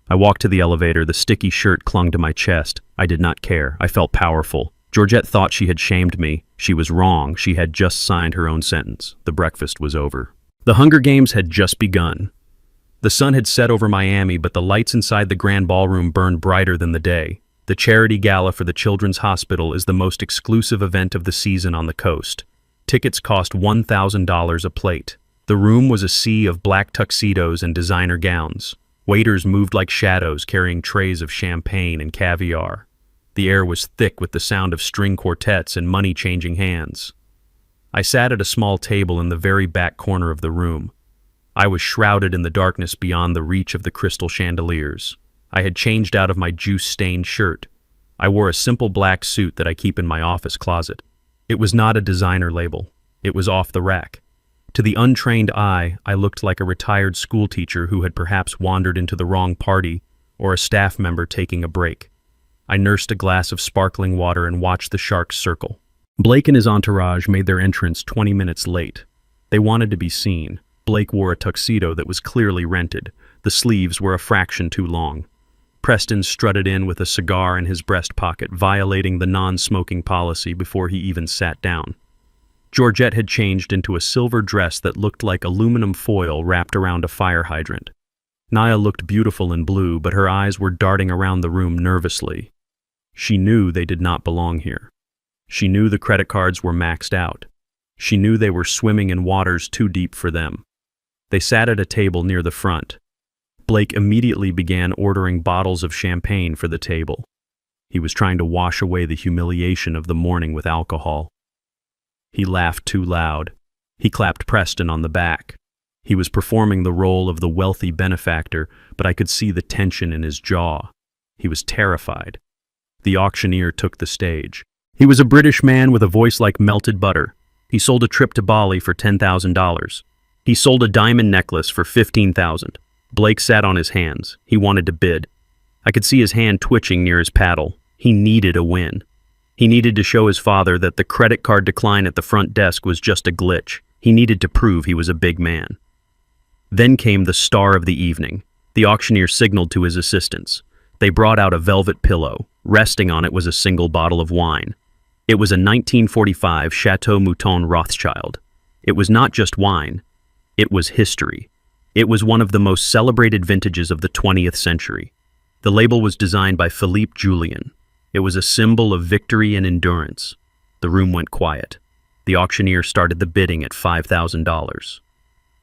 A: I walked to the elevator. The sticky shirt clung to my chest. I did not care. I felt powerful. Georgette thought she had shamed me. She was wrong. She had just signed her own sentence. The breakfast was over. The Hunger Games had just begun. The sun had set over Miami, but the lights inside the grand ballroom burned brighter than the day. The charity gala for the Children's Hospital is the most exclusive event of the season on the coast. Tickets cost $1,000 a plate. The room was a sea of black tuxedos and designer gowns. Waiters moved like shadows, carrying trays of champagne and caviar. The air was thick with the sound of string quartets and money changing hands. I sat at a small table in the very back corner of the room. I was shrouded in the darkness beyond the reach of the crystal chandeliers. I had changed out of my juice-stained shirt. I wore a simple black suit that I keep in my office closet. It was not a designer label. It was off the rack. To the untrained eye, I looked like a retired schoolteacher who had perhaps wandered into the wrong party or a staff member taking a break. I nursed a glass of sparkling water and watched the sharks circle. Blake and his entourage made their entrance 20 minutes late. They wanted to be seen. Blake wore a tuxedo that was clearly rented. The sleeves were a fraction too long. Preston strutted in with a cigar in his breast pocket, violating the non-smoking policy before he even sat down. Georgette had changed into a silver dress that looked like aluminum foil wrapped around a fire hydrant. Nia looked beautiful in blue, but her eyes were darting around the room nervously. She knew they did not belong here. She knew the credit cards were maxed out. She knew they were swimming in waters too deep for them. They sat at a table near the front. Blake immediately began ordering bottles of champagne for the table. He was trying to wash away the humiliation of the morning with alcohol. He laughed too loud. He clapped Preston on the back. He was performing the role of the wealthy benefactor, but I could see the tension in his jaw. He was terrified. The auctioneer took the stage. He was a British man with a voice like melted butter. He sold a trip to Bali for $10,000. He sold a diamond necklace for $15,000. Blake sat on his hands. He wanted to bid. I could see his hand twitching near his paddle. He needed a win. He needed to show his father that the credit card decline at the front desk was just a glitch. He needed to prove he was a big man. Then came the star of the evening. The auctioneer signaled to his assistants. They brought out a velvet pillow. Resting on it was a single bottle of wine. It was a 1945 Chateau Mouton Rothschild. It was not just wine. It was history. It was one of the most celebrated vintages of the 20th century. The label was designed by Philippe Julien. It was a symbol of victory and endurance. The room went quiet. The auctioneer started the bidding at $5,000.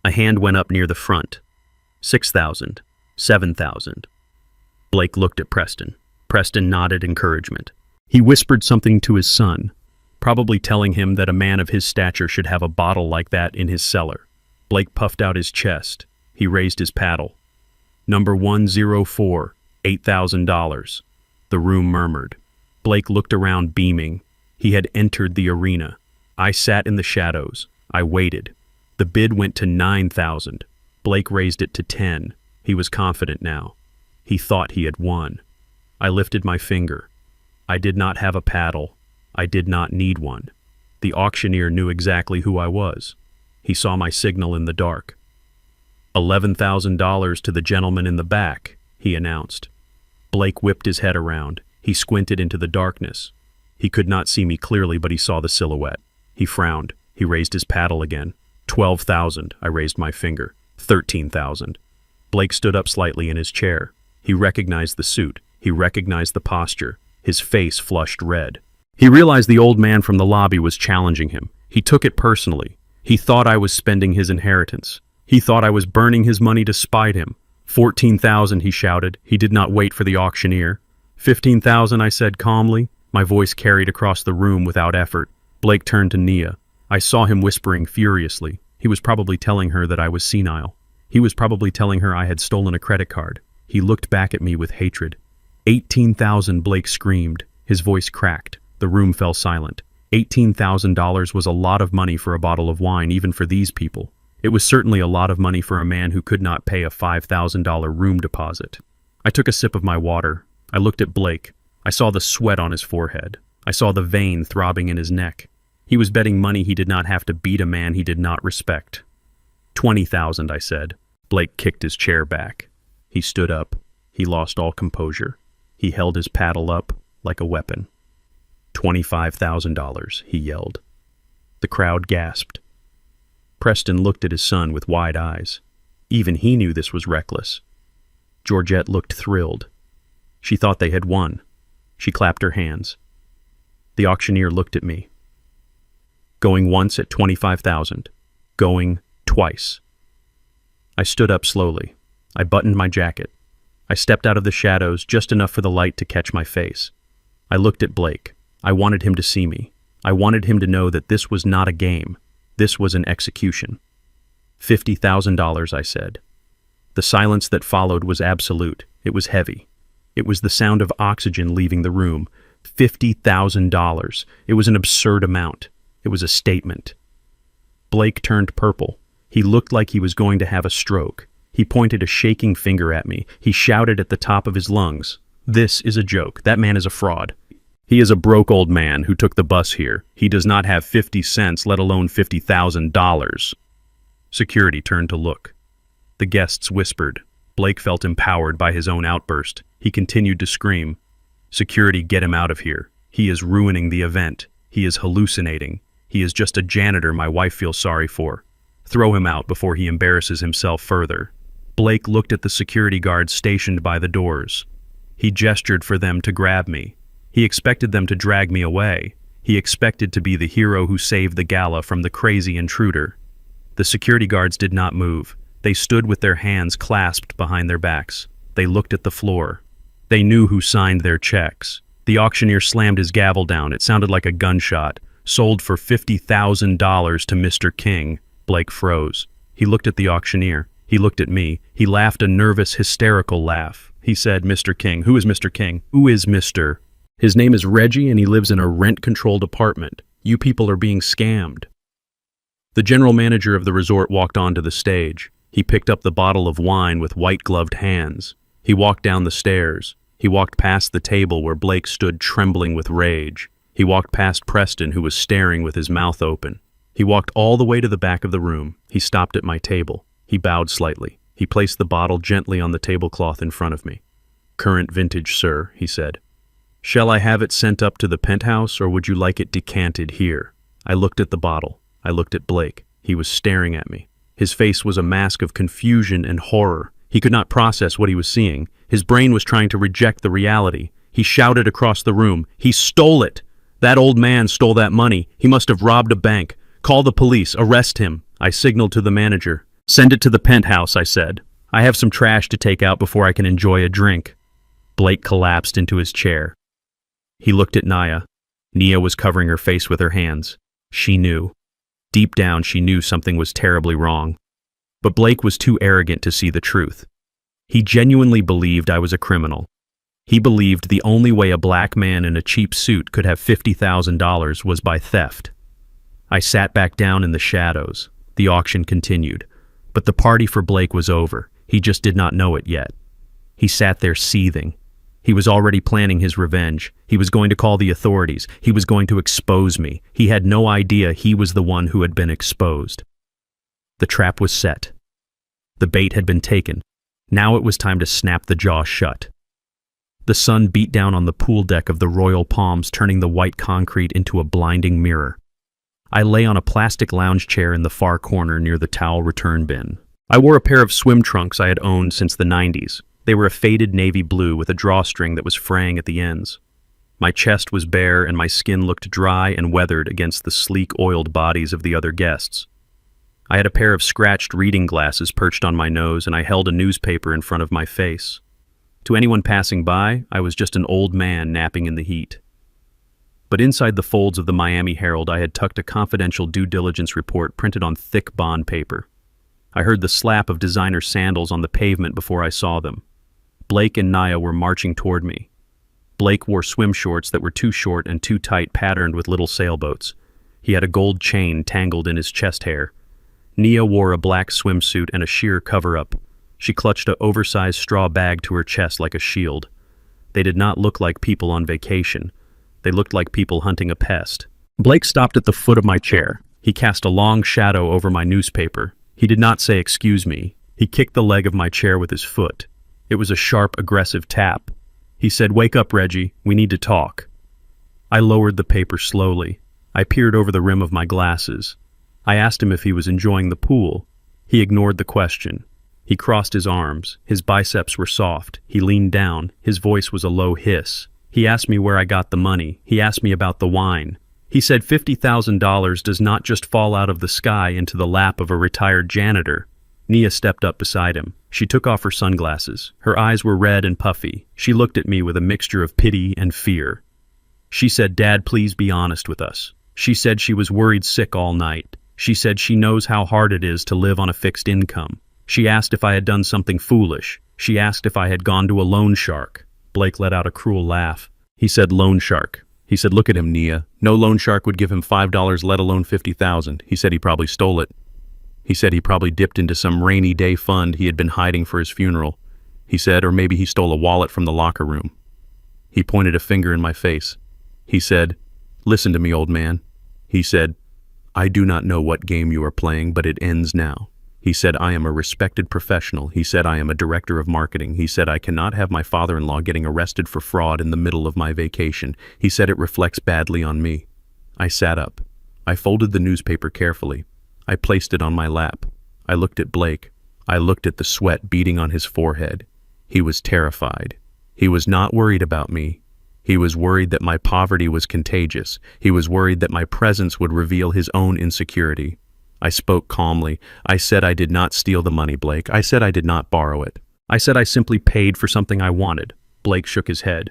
A: A hand went up near the front. $6,000. $7,000. Blake looked at Preston. Preston nodded encouragement. He whispered something to his son, probably telling him that a man of his stature should have a bottle like that in his cellar. Blake puffed out his chest. He raised his paddle. Number 104, $8,000. The room murmured. Blake looked around beaming. He had entered the arena. I sat in the shadows. I waited. The bid went to $9,000. Blake raised it to $10,000. He was confident now. He thought he had won. I lifted my finger. I did not have a paddle. I did not need one. The auctioneer knew exactly who I was. He saw my signal in the dark. $11,000 to the gentleman in the back, he announced. Blake whipped his head around. He squinted into the darkness. He could not see me clearly, but he saw the silhouette. He frowned. He raised his paddle again. $12,000, I raised my finger. $13,000. Blake stood up slightly in his chair. He recognized the suit. He recognized the posture. His face flushed red. He realized the old man from the lobby was challenging him. He took it personally. He thought I was spending his inheritance. He thought I was burning his money to spite him. $14,000, he shouted. He did not wait for the auctioneer. 15,000, I said calmly. My voice carried across the room without effort. Blake turned to Nia. I saw him whispering furiously. He was probably telling her that I was senile. He was probably telling her I had stolen a credit card. He looked back at me with hatred. 18,000, Blake screamed. His voice cracked. The room fell silent. $18,000 was a lot of money for a bottle of wine, even for these people. It was certainly a lot of money for a man who could not pay a $5,000 room deposit. I took a sip of my water. I looked at Blake. I saw the sweat on his forehead. I saw the vein throbbing in his neck. He was betting money he did not have to beat a man he did not respect. 20,000, I said. Blake kicked his chair back. He stood up. He lost all composure. He held his paddle up like a weapon. $25,000, he yelled. The crowd gasped. Preston looked at his son with wide eyes. Even he knew this was reckless. Georgette looked thrilled. She thought they had won. She clapped her hands. The auctioneer looked at me. Going once at 25,000. Going twice. I stood up slowly. I buttoned my jacket. I stepped out of the shadows just enough for the light to catch my face. I looked at Blake. I wanted him to see me. I wanted him to know that this was not a game. This was an execution. $50,000, I said. The silence that followed was absolute. It was heavy. It was the sound of oxygen leaving the room. $50,000. It was an absurd amount. It was a statement. Blake turned purple. He looked like he was going to have a stroke. He pointed a shaking finger at me. He shouted at the top of his lungs. This is a joke. That man is a fraud. He is a broke old man who took the bus here. He does not have 50 cents, let alone $50,000. Security turned to look. The guests whispered. Blake felt empowered by his own outburst. He continued to scream. Security, get him out of here. He is ruining the event. He is hallucinating. He is just a janitor my wife feels sorry for. Throw him out before he embarrasses himself further. Blake looked at the security guards stationed by the doors. He gestured for them to grab me. He expected them to drag me away. He expected to be the hero who saved the gala from the crazy intruder. The security guards did not move. They stood with their hands clasped behind their backs. They looked at the floor. They knew who signed their checks. The auctioneer slammed his gavel down. It sounded like a gunshot. Sold for $50,000 to Mr. King. Blake froze. He looked at the auctioneer. He looked at me. He laughed a nervous, hysterical laugh. He said, Mr. King. Who is Mr. King? Who is Mr.? His name is Reggie and he lives in a rent-controlled apartment. You people are being scammed. The general manager of the resort walked onto the stage. He picked up the bottle of wine with white-gloved hands. He walked down the stairs. He walked past the table where Blake stood trembling with rage. He walked past Preston, who was staring with his mouth open. He walked all the way to the back of the room. He stopped at my table. He bowed slightly. He placed the bottle gently on the tablecloth in front of me. Current vintage, sir, he said. Shall I have it sent up to the penthouse, or would you like it decanted here? I looked at the bottle. I looked at Blake. He was staring at me. His face was a mask of confusion and horror. He could not process what he was seeing. His brain was trying to reject the reality. He shouted across the room, "He stole it! That old man stole that money. He must have robbed a bank. Call the police. Arrest him." I signaled to the manager. "Send it to the penthouse," I said. "I have some trash to take out before I can enjoy a drink." Blake collapsed into his chair. He looked at Nia. Nia was covering her face with her hands. She knew. Deep down, she knew something was terribly wrong. But Blake was too arrogant to see the truth. He genuinely believed I was a criminal. He believed the only way a black man in a cheap suit could have $50,000 was by theft. I sat back down in the shadows. The auction continued. But the party for Blake was over. He just did not know it yet. He sat there seething. He was already planning his revenge. He was going to call the authorities. He was going to expose me. He had no idea he was the one who had been exposed. The trap was set. The bait had been taken. Now it was time to snap the jaw shut. The sun beat down on the pool deck of the Royal Palms, turning the white concrete into a blinding mirror. I lay on a plastic lounge chair in the far corner near the towel return bin. I wore a pair of swim trunks I had owned since the 90s. They were a faded navy blue with a drawstring that was fraying at the ends. My chest was bare and my skin looked dry and weathered against the sleek, oiled bodies of the other guests. I had a pair of scratched reading glasses perched on my nose and I held a newspaper in front of my face. To anyone passing by, I was just an old man napping in the heat. But inside the folds of the Miami Herald, I had tucked a confidential due diligence report printed on thick bond paper. I heard the slap of designer sandals on the pavement before I saw them. Blake and Naya were marching toward me. Blake wore swim shorts that were too short and too tight, patterned with little sailboats. He had a gold chain tangled in his chest hair. Nia wore a black swimsuit and a sheer cover-up. She clutched an oversized straw bag to her chest like a shield. They did not look like people on vacation. They looked like people hunting a pest. Blake stopped at the foot of my chair. He cast a long shadow over my newspaper. He did not say, "Excuse me." He kicked the leg of my chair with his foot. It was a sharp, aggressive tap. He said, "Wake up, Reggie. We need to talk." I lowered the paper slowly. I peered over the rim of my glasses. I asked him if he was enjoying the pool. He ignored the question. He crossed his arms. His biceps were soft. He leaned down. His voice was a low hiss. He asked me where I got the money. He asked me about the wine. He said $50,000 does not just fall out of the sky into the lap of a retired janitor. Nia stepped up beside him. She took off her sunglasses. Her eyes were red and puffy. She looked at me with a mixture of pity and fear. She said, "Dad, please be honest with us." She said she was worried sick all night. She said she knows how hard it is to live on a fixed income. She asked if I had done something foolish. She asked if I had gone to a loan shark. Blake let out a cruel laugh. He said, "Loan shark." He said, "Look at him, Nia. No loan shark would give him $5, let alone $50,000. He said he probably stole it. He said he probably dipped into some rainy day fund he had been hiding for his funeral. He said, or maybe he stole a wallet from the locker room." He pointed a finger in my face. He said, "Listen to me, old man." He said, "I do not know what game you are playing, but it ends now." He said, "I am a respected professional." He said, "I am a director of marketing." He said, "I cannot have my father-in-law getting arrested for fraud in the middle of my vacation." He said, "It reflects badly on me." I sat up. I folded the newspaper carefully. I placed it on my lap. I looked at Blake. I looked at the sweat beading on his forehead. He was terrified. He was not worried about me. He was worried that my poverty was contagious. He was worried that my presence would reveal his own insecurity. I spoke calmly. I said I did not steal the money, Blake. I said I did not borrow it. I said I simply paid for something I wanted. Blake shook his head.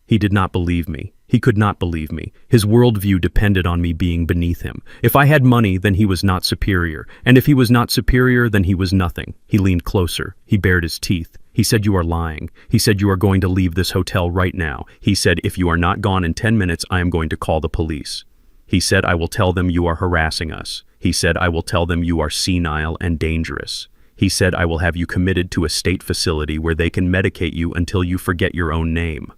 A: He did not believe me. He could not believe me. His worldview depended on me being beneath him. If I had money, then he was not superior. And if he was not superior, then he was nothing. He leaned closer. He bared his teeth. He said, "You are lying." He said, "You are going to leave this hotel right now." He said, "If you are not gone in 10 minutes, I am going to call the police." He said, "I will tell them you are harassing us." He said, "I will tell them you are senile and dangerous." He said, "I will have you committed to a state facility where they can medicate you until you forget your own name."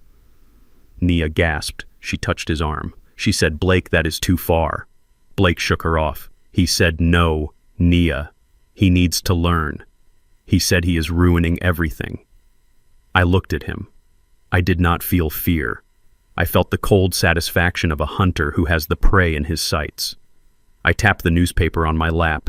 A: Nia gasped. She touched his arm. She said, "Blake, that is too far." Blake shook her off. He said, "No, Nia. He needs to learn." He said he is ruining everything. I looked at him. I did not feel fear. I felt the cold satisfaction of a hunter who has the prey in his sights. I tapped the newspaper on my lap.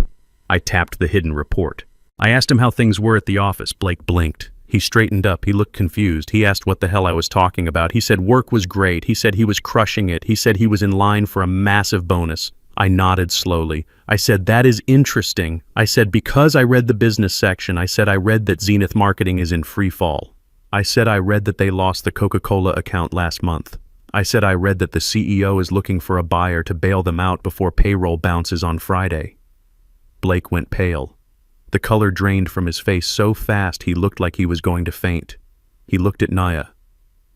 A: I tapped the hidden report. I asked him how things were at the office. Blake blinked. He straightened up. He looked confused. He asked what the hell I was talking about. He said work was great. He said he was crushing it. He said he was in line for a massive bonus. I nodded slowly. I said, "That is interesting." I said, "Because I read the business section." I said, "I read that Zenith Marketing is in free fall." I said, "I read that they lost the Coca-Cola account last month." I said, "I read that the CEO is looking for a buyer to bail them out before payroll bounces on Friday." Blake went pale. The color drained from his face so fast he looked like he was going to faint. He looked at Naya.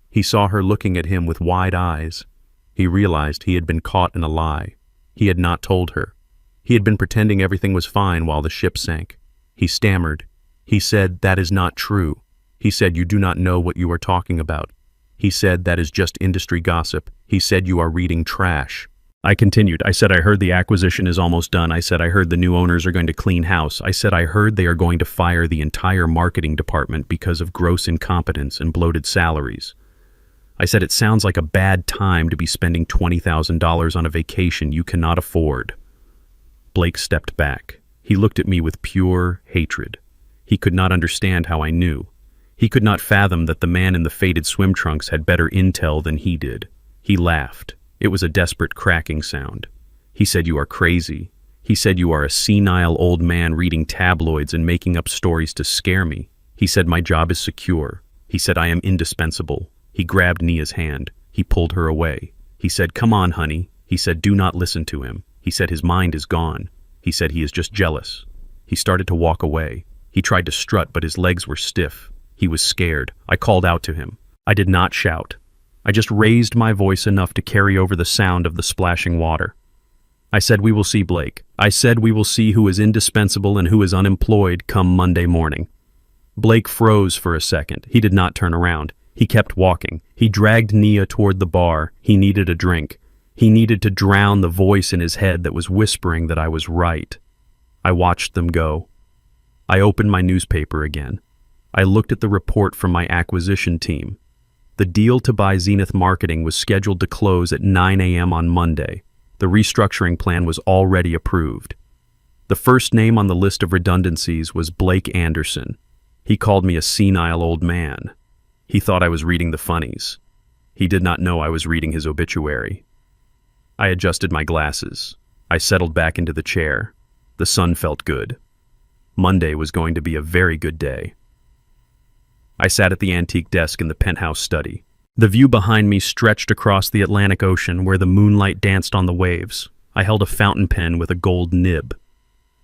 A: He saw her looking at him with wide eyes. He realized he had been caught in a lie. He had not told her. He had been pretending everything was fine while the ship sank. He stammered. He said, "That is not true." He said, "You do not know what you are talking about." He said, "That is just industry gossip." He said, "You are reading trash." I continued. I said, "I heard the acquisition is almost done." I said, "I heard the new owners are going to clean house." I said, "I heard they are going to fire the entire marketing department because of gross incompetence and bloated salaries." I said, "It sounds like a bad time to be spending $20,000 on a vacation you cannot afford." Blake stepped back. He looked at me with pure hatred. He could not understand how I knew. He could not fathom that the man in the faded swim trunks had better intel than he did. He laughed. It was a desperate cracking sound. He said, "You are crazy." He said, "You are a senile old man reading tabloids and making up stories to scare me." He said, "My job is secure." He said, I am indispensable. He grabbed Nia's hand. He pulled her away. He said, come on, honey. He said, do not listen to him. He said his mind is gone. He said he is just jealous. He started to walk away. He tried to strut, but his legs were stiff. He was scared. I called out to him. I did not shout. I just raised my voice enough to carry over the sound of the splashing water. I said, we will see, Blake. I said we will see who is indispensable and who is unemployed come Monday morning. Blake froze for a second. He did not turn around. He kept walking. He dragged Nia toward the bar. He needed a drink. He needed to drown the voice in his head that was whispering that I was right. I watched them go. I opened my newspaper again. I looked at the report from my acquisition team. The deal to buy Zenith Marketing was scheduled to close at 9 a.m. on Monday. The restructuring plan was already approved. The first name on the list of redundancies was Blake Anderson. He called me a senile old man. He thought I was reading the funnies. He did not know I was reading his obituary. I adjusted my glasses. I settled back into the chair. The sun felt good. Monday was going to be a very good day. I sat at the antique desk in the penthouse study. The view behind me stretched across the Atlantic Ocean where the moonlight danced on the waves. I held a fountain pen with a gold nib.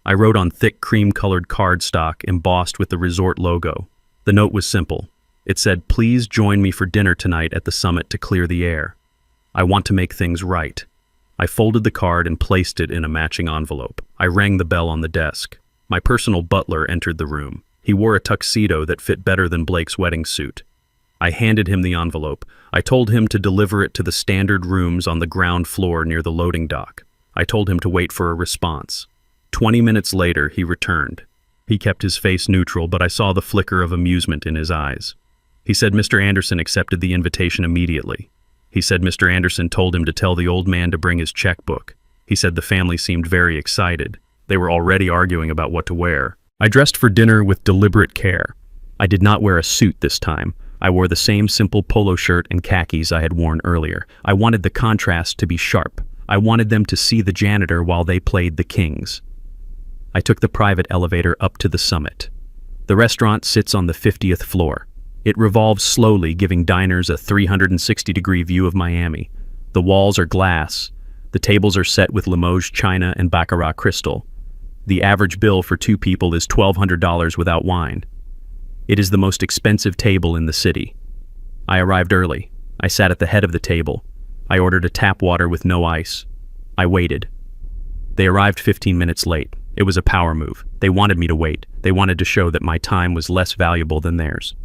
A: I wrote on thick cream-colored cardstock embossed with the resort logo. The note was simple. It said, please join me for dinner tonight at the summit to clear the air. I want to make things right. I folded the card and placed it in a matching envelope. I rang the bell on the desk. My personal butler entered the room. He wore a tuxedo that fit better than Blake's wedding suit. I handed him the envelope. I told him to deliver it to the standard rooms on the ground floor near the loading dock. I told him to wait for a response. 20 minutes later, he returned. He kept his face neutral, but I saw the flicker of amusement in his eyes. He said Mr. Anderson accepted the invitation immediately. He said Mr. Anderson told him to tell the old man to bring his checkbook. He said the family seemed very excited. They were already arguing about what to wear. I dressed for dinner with deliberate care. I did not wear a suit this time. I wore the same simple polo shirt and khakis I had worn earlier. I wanted the contrast to be sharp. I wanted them to see the janitor while they played the kings. I took the private elevator up to the summit. The restaurant sits on the 50th floor. It revolves slowly, giving diners a 360-degree view of Miami. The walls are glass. The tables are set with Limoges china and Baccarat crystal. The average bill for 2 people is $1,200 without wine. It is the most expensive table in the city. I arrived early. I sat at the head of the table. I ordered a tap water with no ice. I waited. They arrived 15 minutes late. It was a power move. They wanted me to wait. They wanted to show that my time was less valuable than theirs.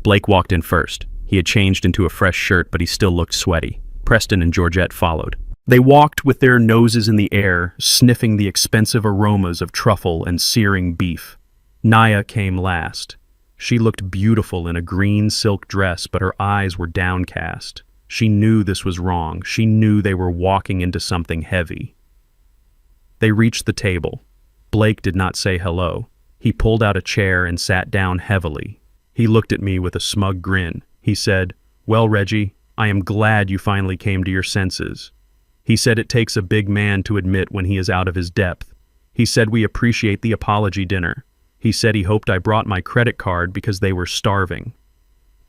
A: Blake walked in first. He had changed into a fresh shirt, but he still looked sweaty. Preston and Georgette followed. They walked with their noses in the air, sniffing the expensive aromas of truffle and searing beef. Nia came last. She looked beautiful in a green silk dress, but her eyes were downcast. She knew this was wrong. She knew they were walking into something heavy. They reached the table. Blake did not say hello. He pulled out a chair and sat down heavily. He looked at me with a smug grin. He said, "Well, Reggie, I am glad you finally came to your senses." He said it takes a big man to admit when he is out of his depth. He said we appreciate the apology dinner. He said he hoped I brought my credit card because they were starving.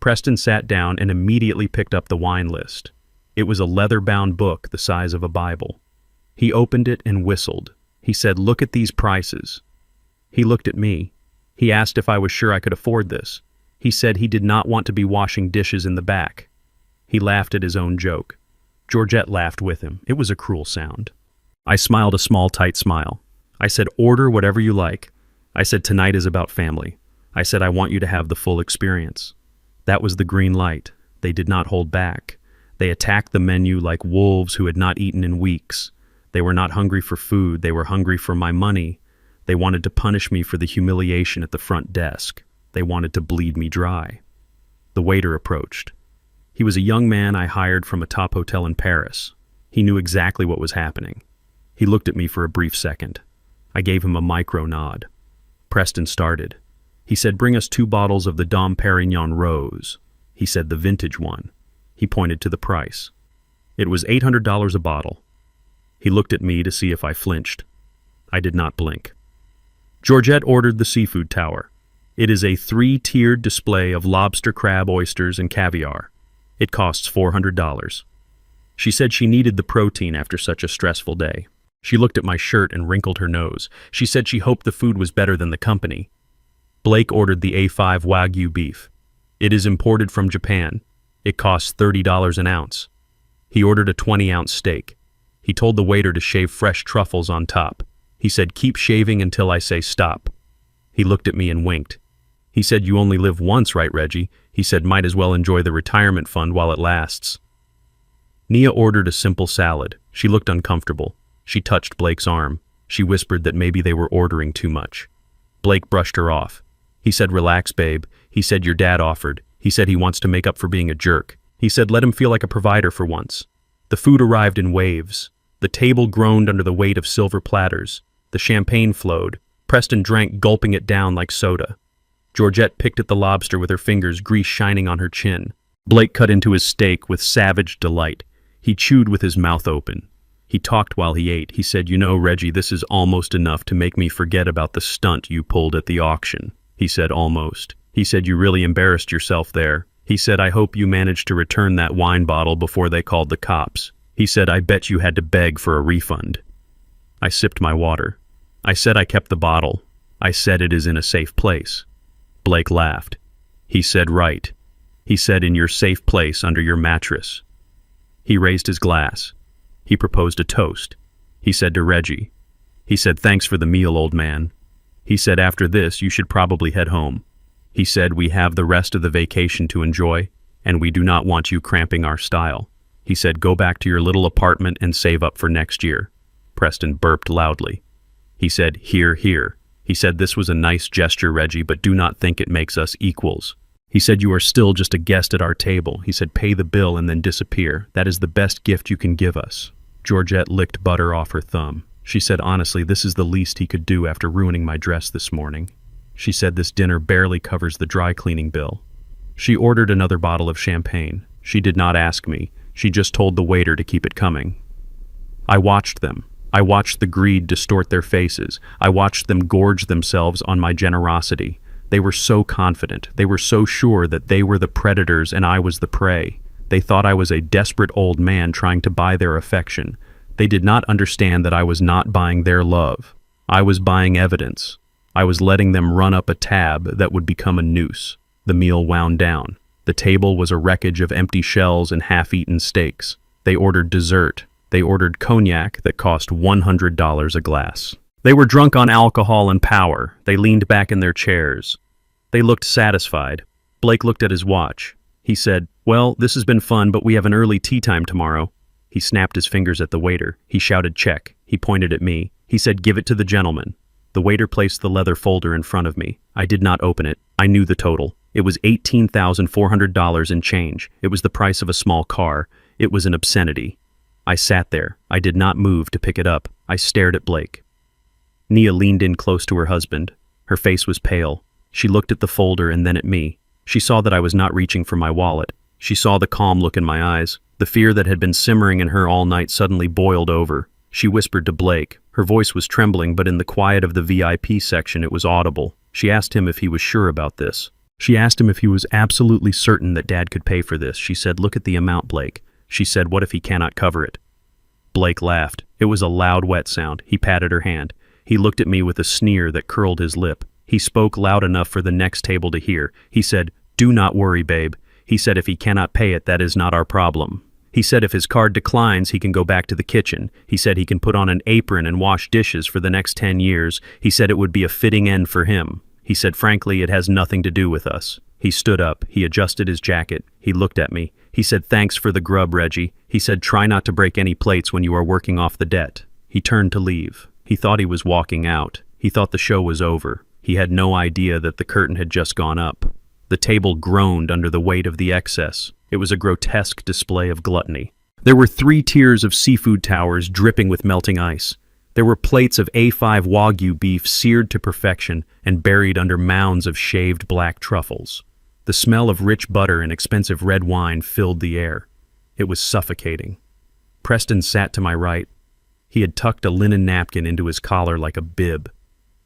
A: Preston sat down and immediately picked up the wine list. It was a leather-bound book the size of a Bible. He opened it and whistled. He said, "Look at these prices." He looked at me. He asked if I was sure I could afford this. He said he did not want to be washing dishes in the back. He laughed at his own joke. Georgette laughed with him. It was a cruel sound. I smiled a small, tight smile. I said, "Order whatever you like." I said, "Tonight is about family." I said, "I want you to have the full experience." That was the green light. They did not hold back. They attacked the menu like wolves who had not eaten in weeks. They were not hungry for food. They were hungry for my money. They wanted to punish me for the humiliation at the front desk. They wanted to bleed me dry. The waiter approached. He was a young man I hired from a top hotel in Paris. He knew exactly what was happening. He looked at me for a brief second. I gave him a micro nod. Preston started. He said, "Bring us 2 bottles of the Dom Perignon Rose." He said the vintage one. He pointed to the price. It was $800 a bottle. He looked at me to see if I flinched. I did not blink. Georgette ordered the seafood tower. It is a 3-tiered display of lobster, crab, oysters, and caviar. It costs $400. She said she needed the protein after such a stressful day. She looked at my shirt and wrinkled her nose. She said she hoped the food was better than the company. Blake ordered the A5 Wagyu beef. It is imported from Japan. It costs $30 an ounce. He ordered a 20-ounce steak. He told the waiter to shave fresh truffles on top. He said, "Keep shaving until I say stop." He looked at me and winked. He said, "You only live once, right, Reggie?" He said, "Might as well enjoy the retirement fund while it lasts." Nia ordered a simple salad. She looked uncomfortable. She touched Blake's arm. She whispered that maybe they were ordering too much. Blake brushed her off. He said, "Relax, babe." He said, "Your dad offered." He said he wants to make up for being a jerk. He said, "Let him feel like a provider for once." The food arrived in waves. The table groaned under the weight of silver platters. The champagne flowed. Preston drank, gulping it down like soda. Georgette picked at the lobster with her fingers, grease shining on her chin. Blake cut into his steak with savage delight. He chewed with his mouth open. He talked while he ate. He said, "You know, Reggie, this is almost enough to make me forget about the stunt you pulled at the auction." He said, "Almost." He said, "You really embarrassed yourself there." He said, "I hope you managed to return that wine bottle before they called the cops." He said, "I bet you had to beg for a refund." I sipped my water. I said I kept the bottle. I said it is in a safe place. Blake laughed. He said, "Right." He said, "In your safe place under your mattress." He raised his glass. He proposed a toast. He said to Reggie. He said, "Thanks for the meal, old man." He said, "After this, you should probably head home." He said, "We have the rest of the vacation to enjoy, and we do not want you cramping our style." He said, "Go back to your little apartment and save up for next year." Preston burped loudly. He said, "Hear, hear." He said, "This was a nice gesture, Reggie, but do not think it makes us equals." He said, "You are still just a guest at our table." He said, "Pay the bill and then disappear. That is the best gift you can give us." Georgette licked butter off her thumb. She said, "Honestly, this is the least he could do after ruining my dress this morning." She said, "This dinner barely covers the dry cleaning bill." She ordered another bottle of champagne. She did not ask me. She just told the waiter to keep it coming. I watched them. I watched the greed distort their faces. I watched them gorge themselves on my generosity. They were so confident. They were so sure that they were the predators and I was the prey. They thought I was a desperate old man trying to buy their affection. They did not understand that I was not buying their love. I was buying evidence. I was letting them run up a tab that would become a noose. The meal wound down. The table was a wreckage of empty shells and half-eaten steaks. They ordered dessert. They ordered cognac that cost $100 a glass. They were drunk on alcohol and power. They leaned back in their chairs. They looked satisfied. Blake looked at his watch. He said, "Well, this has been fun, but we have an early tea time tomorrow." He snapped his fingers at the waiter. He shouted, "Check." He pointed at me. He said, "Give it to the gentleman." The waiter placed the leather folder in front of me. I did not open it. I knew the total. It was $18,400 in change. It was the price of a small car. It was an obscenity. I sat there. I did not move to pick it up. I stared at Blake. Nia leaned in close to her husband. Her face was pale. She looked at the folder and then at me. She saw that I was not reaching for my wallet. She saw the calm look in my eyes. The fear that had been simmering in her all night suddenly boiled over. She whispered to Blake. Her voice was trembling, but in the quiet of the VIP section it was audible. She asked him if he was sure about this. She asked him if he was absolutely certain that Dad could pay for this. She said, "Look at the amount, Blake." She said, "What if he cannot cover it?" Blake laughed. It was a loud, wet sound. He patted her hand. He looked at me with a sneer that curled his lip. He spoke loud enough for the next table to hear. He said, "Do not worry, babe." He said, "If he cannot pay it, that is not our problem." He said if his card declines, he can go back to the kitchen. He said he can put on an apron and wash dishes for the next 10 years. He said it would be a fitting end for him. He said, "Frankly, it has nothing to do with us." He stood up. He adjusted his jacket. He looked at me. He said, "Thanks for the grub, Reggie." He said, "Try not to break any plates when you are working off the debt." He turned to leave. He thought he was walking out. He thought the show was over. He had no idea that the curtain had just gone up. The table groaned under the weight of the excess. It was a grotesque display of gluttony. There were 3 tiers of seafood towers dripping with melting ice. There were plates of A5 Wagyu beef seared to perfection and buried under mounds of shaved black truffles. The smell of rich butter and expensive red wine filled the air. It was suffocating. Preston sat to my right. He had tucked a linen napkin into his collar like a bib.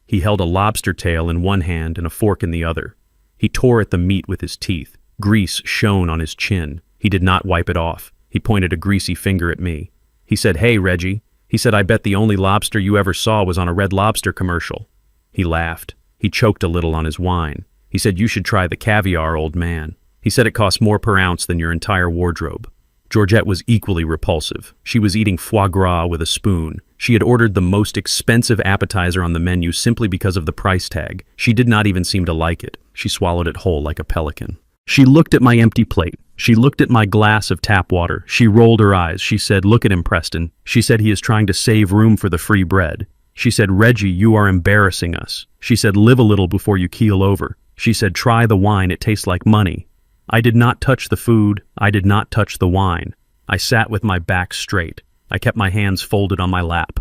A: He held a lobster tail in one hand and a fork in the other. He tore at the meat with his teeth. Grease shone on his chin. He did not wipe it off. He pointed a greasy finger at me. He said, "Hey, Reggie." He said, "I bet the only lobster you ever saw was on a Red Lobster commercial." He laughed. He choked a little on his wine. He said, "You should try the caviar, old man." He said it costs more per ounce than your entire wardrobe. Georgette was equally repulsive. She was eating foie gras with a spoon. She had ordered the most expensive appetizer on the menu simply because of the price tag. She did not even seem to like it. She swallowed it whole like a pelican. She looked at my empty plate. She looked at my glass of tap water. She rolled her eyes. She said, "Look at him, Preston." She said, "He is trying to save room for the free bread." She said, "Reggie, you are embarrassing us." She said, "Live a little before you keel over." She said, "Try the wine, it tastes like money." I did not touch the food. I did not touch the wine. I sat with my back straight. I kept my hands folded on my lap.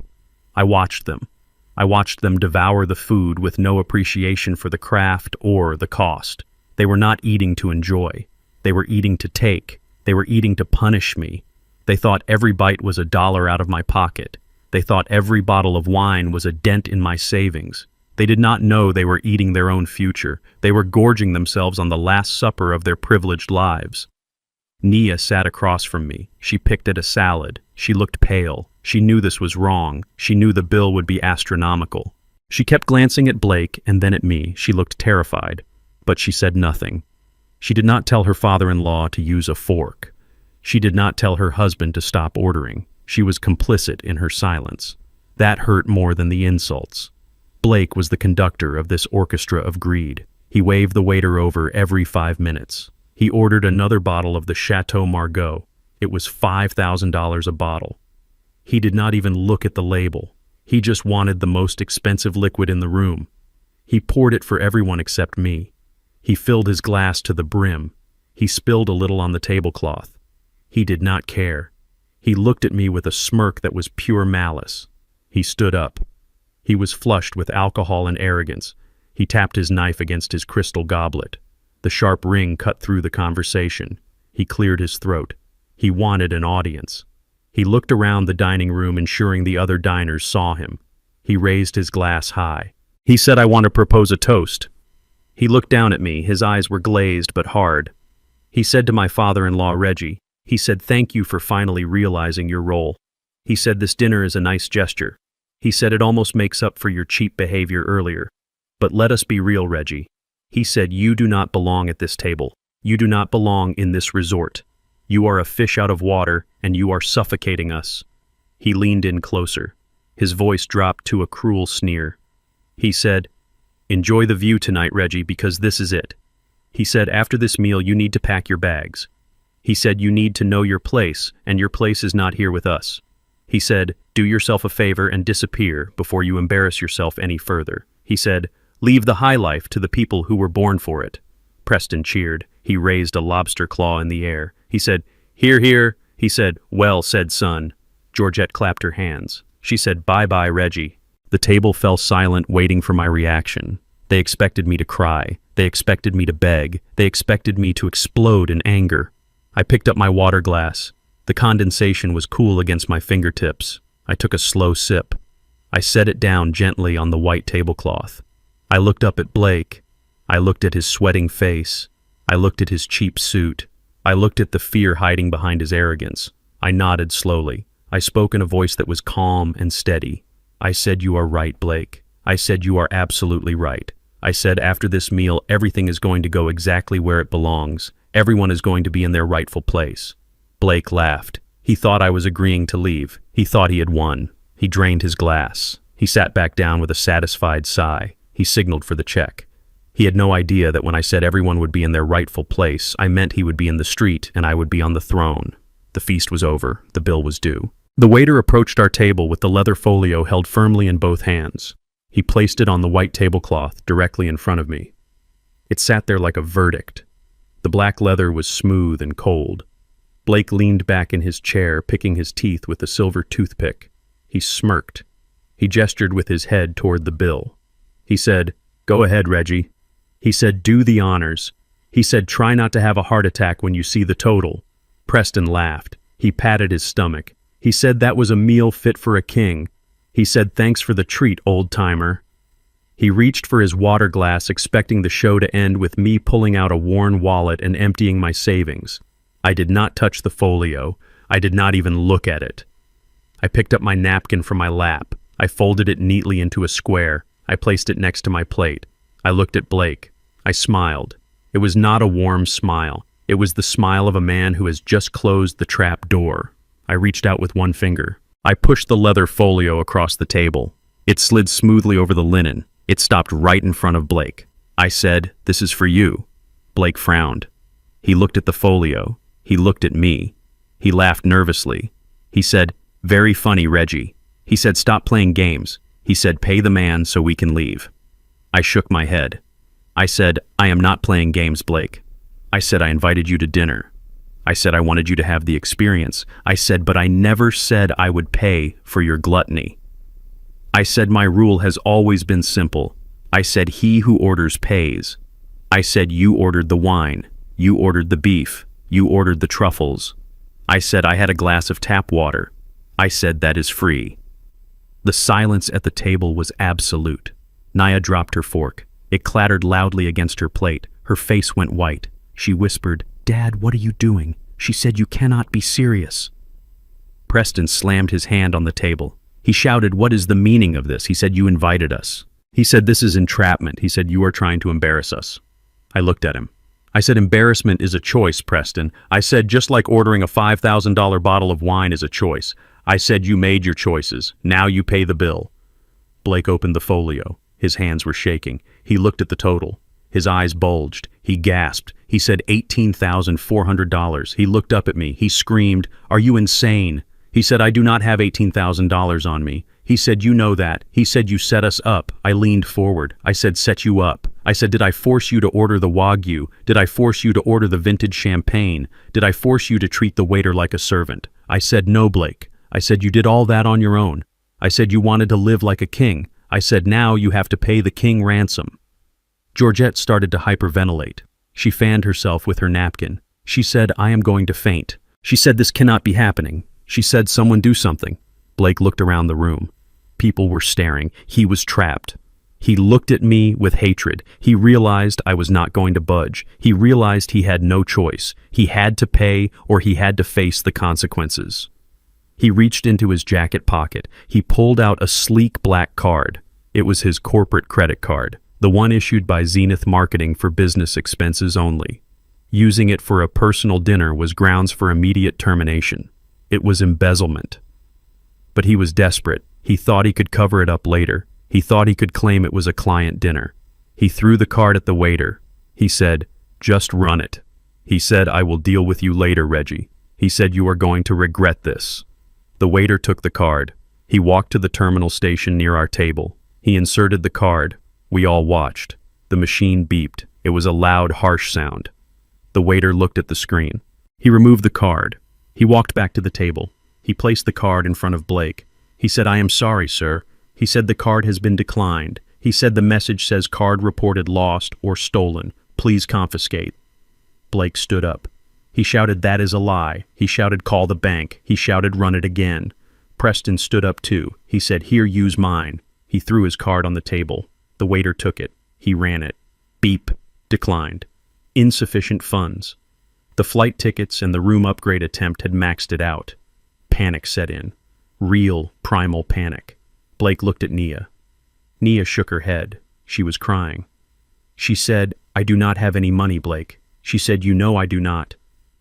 A: I watched them. I watched them devour the food with no appreciation for the craft or the cost. They were not eating to enjoy. They were eating to take. They were eating to punish me. They thought every bite was $1 out of my pocket. They thought every bottle of wine was a dent in my savings. They did not know they were eating their own future. They were gorging themselves on the last supper of their privileged lives. Nia sat across from me. She picked at a salad. She looked pale. She knew this was wrong. She knew the bill would be astronomical. She kept glancing at Blake and then at me. She looked terrified, but she said nothing. She did not tell her father-in-law to use a fork. She did not tell her husband to stop ordering. She was complicit in her silence. That hurt more than the insults. Blake was the conductor of this orchestra of greed. He waved the waiter over every 5 minutes. He ordered another bottle of the Chateau Margaux. It was $5,000 a bottle. He did not even look at the label. He just wanted the most expensive liquid in the room. He poured it for everyone except me. He filled his glass to the brim. He spilled a little on the tablecloth. He did not care. He looked at me with a smirk that was pure malice. He stood up. He was flushed with alcohol and arrogance. He tapped his knife against his crystal goblet. The sharp ring cut through the conversation. He cleared his throat. He wanted an audience. He looked around the dining room, ensuring the other diners saw him. He raised his glass high. He said, "I want to propose a toast." He looked down at me. His eyes were glazed but hard. He said to my father-in-law, "Reggie," he said, "thank you for finally realizing your role." He said, "This dinner is a nice gesture." He said, "It almost makes up for your cheap behavior earlier. But let us be real, Reggie." He said, "You do not belong at this table. You do not belong in this resort. You are a fish out of water, and you are suffocating us." He leaned in closer. His voice dropped to a cruel sneer. He said, "Enjoy the view tonight, Reggie, because this is it." He said, "After this meal, you need to pack your bags." He said, "You need to know your place, and your place is not here with us." He said, "Do yourself a favor and disappear before you embarrass yourself any further." He said, "Leave the high life to the people who were born for it." Preston cheered. He raised a lobster claw in the air. He said, "Hear, hear." He said, "Well said, son." Georgette clapped her hands. She said, "Bye-bye, Reggie." The table fell silent, waiting for my reaction. They expected me to cry. They expected me to beg. They expected me to explode in anger. I picked up my water glass. The condensation was cool against my fingertips. I took a slow sip. I set it down gently on the white tablecloth. I looked up at Blake. I looked at his sweating face. I looked at his cheap suit. I looked at the fear hiding behind his arrogance. I nodded slowly. I spoke in a voice that was calm and steady. I said, "You are right, Blake. I said, you are absolutely right. I said, after this meal, everything is going to go exactly where it belongs. Everyone is going to be in their rightful place." Blake laughed. He thought I was agreeing to leave. He thought he had won. He drained his glass. He sat back down with a satisfied sigh. He signaled for the check. He had no idea that when I said everyone would be in their rightful place, I meant he would be in the street and I would be on the throne. The feast was over. The bill was due. The waiter approached our table with the leather folio held firmly in both hands. He placed it on the white tablecloth directly in front of me. It sat there like a verdict. The black leather was smooth and cold. Blake leaned back in his chair, picking his teeth with a silver toothpick. He smirked. He gestured with his head toward the bill. He said, "Go ahead, Reggie." He said, "Do the honors." He said, "Try not to have a heart attack when you see the total." Preston laughed. He patted his stomach. He said that was a meal fit for a king. He said, "Thanks for the treat, old-timer." He reached for his water glass, expecting the show to end with me pulling out a worn wallet and emptying my savings. I did not touch the folio. I did not even look at it. I picked up my napkin from my lap. I folded it neatly into a square. I placed it next to my plate. I looked at Blake. I smiled. It was not a warm smile. It was the smile of a man who has just closed the trap door. I reached out with one finger. I pushed the leather folio across the table. It slid smoothly over the linen. It stopped right in front of Blake. I said, "This is for you." Blake frowned. He looked at the folio. He looked at me. He laughed nervously. He said, "Very funny, Reggie." He said, "Stop playing games." He said, "Pay the man so we can leave." I shook my head. I said, "I am not playing games, Blake." I said, "I invited you to dinner." I said, "I wanted you to have the experience." I said, "But I never said I would pay for your gluttony." I said, "My rule has always been simple." I said, "He who orders pays." I said, "You ordered the wine. You ordered the beef. You ordered the truffles." I said, "I had a glass of tap water." I said, "That is free." The silence at the table was absolute. Naya dropped her fork. It clattered loudly against her plate. Her face went white. She whispered, "Dad, what are you doing?" She said, "You cannot be serious." Preston slammed his hand on the table. He shouted, "What is the meaning of this?" He said, "You invited us." He said, "This is entrapment." He said, "You are trying to embarrass us." I looked at him. I said, "Embarrassment is a choice, Preston." I said, "Just like ordering a $5,000 bottle of wine is a choice." I said, "You made your choices. Now you pay the bill." Blake opened the folio. His hands were shaking. He looked at the total. His eyes bulged. He gasped. He said, $18,400. He looked up at me. He screamed, "Are you insane?" He said, "I do not have $18,000 on me." He said, "You know that." He said, "You set us up." I leaned forward. I said, "Set you up." I said, "Did I force you to order the Wagyu? Did I force you to order the vintage champagne? Did I force you to treat the waiter like a servant?" I said, "No, Blake." I said, "You did all that on your own." I said, "You wanted to live like a king." I said, "Now you have to pay the king ransom." Georgette started to hyperventilate. She fanned herself with her napkin. She said, "I am going to faint." She said, "This cannot be happening." She said, "Someone do something." Blake looked around the room. People were staring. He was trapped. He looked at me with hatred. He realized I was not going to budge. He realized he had no choice. He had to pay or he had to face the consequences. He reached into his jacket pocket. He pulled out a sleek black card. It was his corporate credit card, the one issued by Zenith Marketing for business expenses only. Using it for a personal dinner was grounds for immediate termination. It was embezzlement. But he was desperate. He thought he could cover it up later. He thought he could claim it was a client dinner. He threw the card at the waiter. He said, "Just run it." He said, "I will deal with you later, Reggie." He said, "You are going to regret this." The waiter took the card. He walked to the terminal station near our table. He inserted the card. We all watched. The machine beeped. It was a loud, harsh sound. The waiter looked at the screen. He removed the card. He walked back to the table. He placed the card in front of Blake. He said, "I am sorry, sir." He said, "The card has been declined." He said, "The message says card reported lost or stolen. Please confiscate." Blake stood up. He shouted, "That is a lie." He shouted, "Call the bank." He shouted, "Run it again." Preston stood up too. He said, "Here, use mine." He threw his card on the table. The waiter took it. He ran it. Beep. Declined. Insufficient funds. The flight tickets and the room upgrade attempt had maxed it out. Panic set in. Real, primal panic. Blake looked at Nia. Nia shook her head. She was crying. She said, "I do not have any money, Blake." She said, "You know I do not."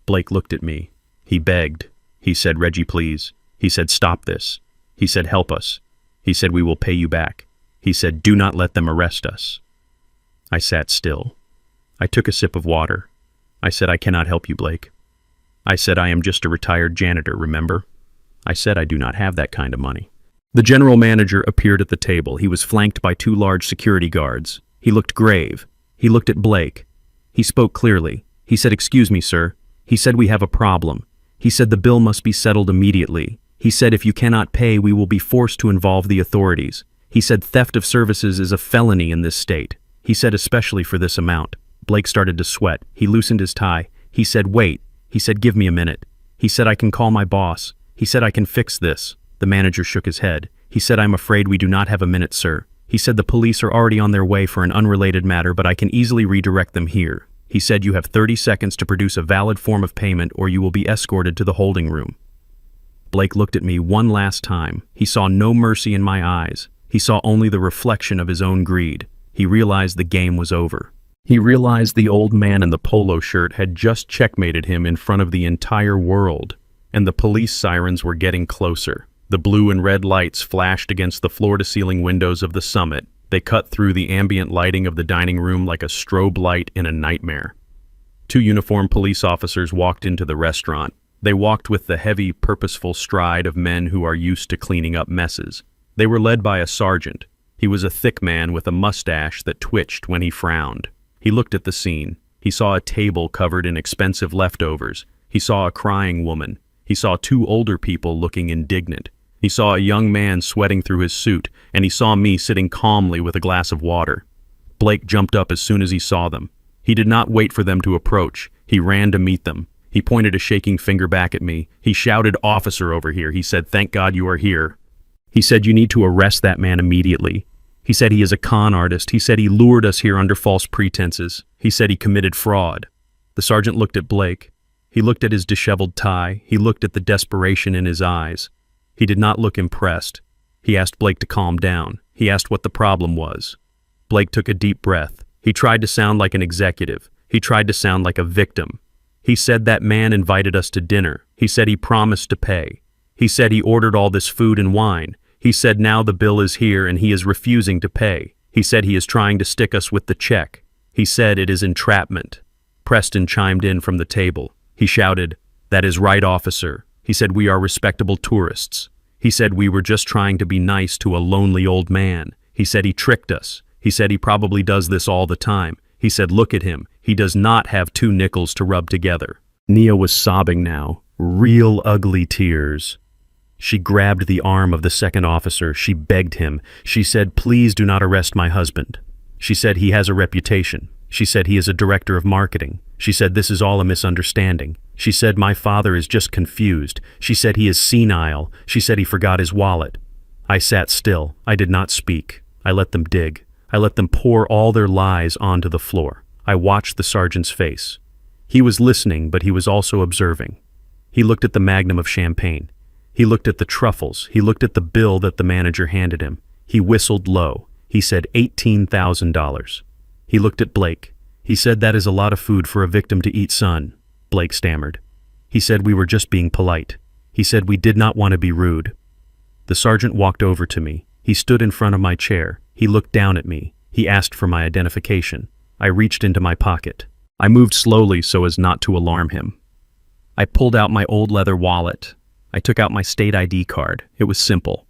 A: Blake looked at me. He begged. He said, "Reggie, please." He said, "Stop this." He said, "Help us." He said, "We will pay you back." He said, "Do not let them arrest us." I sat still. I took a sip of water. I said, "I cannot help you, Blake." I said, "I am just a retired janitor, remember?" I said, "I do not have that kind of money." The general manager appeared at the table. He was flanked by 2 large security guards. He looked grave. He looked at Blake. He spoke clearly. He said, "Excuse me, sir." He said, "We have a problem." He said, "The bill must be settled immediately." He said, "If you cannot pay, we will be forced to involve the authorities." He said, "Theft of services is a felony in this state." He said, "Especially for this amount." Blake started to sweat. He loosened his tie. He said, "Wait." He said, "Give me a minute." He said, "I can call my boss." He said, "I can fix this." The manager shook his head. He said, "I'm afraid we do not have a minute, sir." He said the police are already on their way for an unrelated matter, but I can easily redirect them here. He said you have 30 seconds to produce a valid form of payment or you will be escorted to the holding room. Blake looked at me one last time. He saw no mercy in my eyes. He saw only the reflection of his own greed. He realized the game was over. He realized the old man in the polo shirt had just checkmated him in front of the entire world, and the police sirens were getting closer. The blue and red lights flashed against the floor-to-ceiling windows of the summit. They cut through the ambient lighting of the dining room like a strobe light in a nightmare. 2 uniformed police officers walked into the restaurant. They walked with the heavy, purposeful stride of men who are used to cleaning up messes. They were led by a sergeant. He was a thick man with a mustache that twitched when he frowned. He looked at the scene. He saw a table covered in expensive leftovers. He saw a crying woman. He saw 2 older people looking indignant. He saw a young man sweating through his suit, and he saw me sitting calmly with a glass of water. Blake jumped up as soon as he saw them. He did not wait for them to approach. He ran to meet them. He pointed a shaking finger back at me. He shouted, "Officer over here." He said, "Thank God you are here." He said, "You need to arrest that man immediately." He said he is a con artist. He said he lured us here under false pretenses. He said he committed fraud. The sergeant looked at Blake. He looked at his disheveled tie. He looked at the desperation in his eyes. He did not look impressed. He asked Blake to calm down. He asked what the problem was. Blake took a deep breath. He tried to sound like an executive. He tried to sound like a victim. He said that man invited us to dinner. He said he promised to pay. He said he ordered all this food and wine. He said now the bill is here and he is refusing to pay. He said he is trying to stick us with the check. He said it is entrapment. Preston chimed in from the table. He shouted, "That is right, officer." He said we are respectable tourists. He said we were just trying to be nice to a lonely old man. He said he tricked us. He said he probably does this all the time. He said look at him. He does not have 2 nickels to rub together. Nia was sobbing now, real ugly tears. She grabbed the arm of the second officer. She begged him. She said, "Please do not arrest my husband." She said he has a reputation. She said he is a director of marketing. She said this is all a misunderstanding. She said my father is just confused. She said he is senile. She said he forgot his wallet. I sat still. I did not speak. I let them dig. I let them pour all their lies onto the floor. I watched the sergeant's face. He was listening, but he was also observing. He looked at the magnum of champagne. He looked at the truffles. He looked at the bill that the manager handed him. He whistled low. He said $18,000. He looked at Blake. He said that is a lot of food for a victim to eat, son. Blake stammered. He said we were just being polite. He said we did not want to be rude. The sergeant walked over to me. He stood in front of my chair. He looked down at me. He asked for my identification. I reached into my pocket. I moved slowly so as not to alarm him. I pulled out my old leather wallet. I took out my state ID card. It was simple.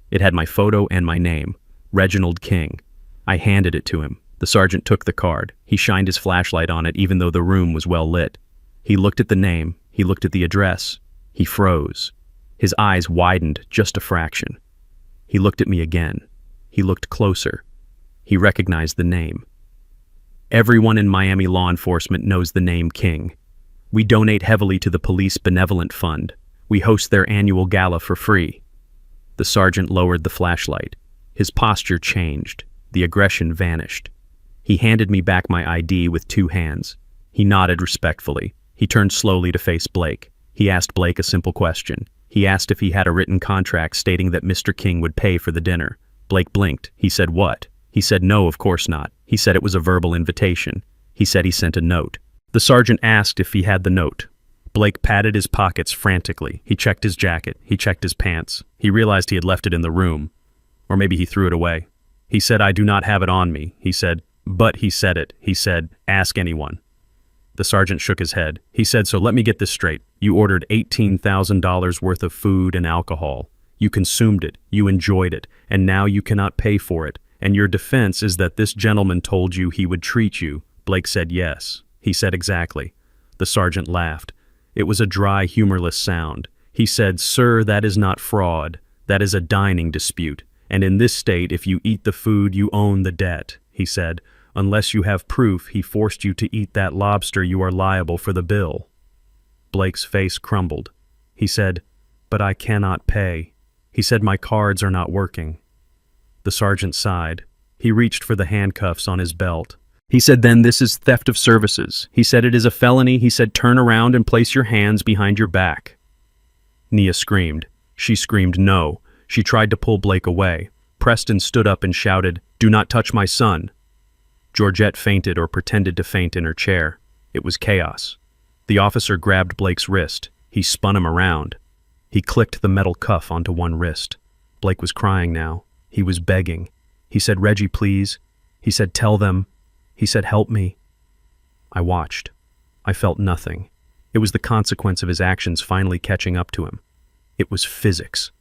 A: It had my photo and my name, Reginald King. I handed it to him. The sergeant took the card. He shined his flashlight on it even though the room was well lit. He looked at the name. He looked at the address. He froze. His eyes widened just a fraction. He looked at me again. He looked closer. He recognized the name. Everyone in Miami law enforcement knows the name King. We donate heavily to the Police Benevolent Fund. We host their annual gala for free. The sergeant lowered the flashlight. His posture changed. The aggression vanished. He handed me back my ID with 2 hands. He nodded respectfully. He turned slowly to face Blake. He asked Blake a simple question. He asked if he had a written contract stating that Mr. King would pay for the dinner. Blake blinked. He said, "What?" He said, "No, of course not." He said it was a verbal invitation. He said he sent a note. The sergeant asked if he had the note. Blake patted his pockets frantically. He checked his jacket. He checked his pants. He realized he had left it in the room. Or maybe he threw it away. He said, "I do not have it on me." He said, "But he said it." He said, "Ask anyone." The sergeant shook his head. He said, "So let me get this straight. You ordered $18,000 worth of food and alcohol. You consumed it. You enjoyed it. And now you cannot pay for it. And your defense is that this gentleman told you he would treat you." Blake said yes. He said exactly. The sergeant laughed. It was a dry, humorless sound. He said, "Sir, that is not fraud. That is a dining dispute. And in this state, if you eat the food, you own the debt." He said, "Unless you have proof he forced you to eat that lobster, you are liable for the bill." Blake's face crumbled. He said, "But I cannot pay." He said, "My cards are not working." The sergeant sighed. He reached for the handcuffs on his belt. He said, "Then this is theft of services." He said, "It is a felony." He said, "Turn around and place your hands behind your back." Nia screamed. She screamed no. She tried to pull Blake away. Preston stood up and shouted, "Do not touch my son." Georgette fainted or pretended to faint in her chair. It was chaos. The officer grabbed Blake's wrist. He spun him around. He clicked the metal cuff onto one wrist. Blake was crying now. He was begging. He said, "Reggie, please." He said, "Tell them." He said, "Help me." I watched. I felt nothing. It was the consequence of his actions finally catching up to him. It was physics.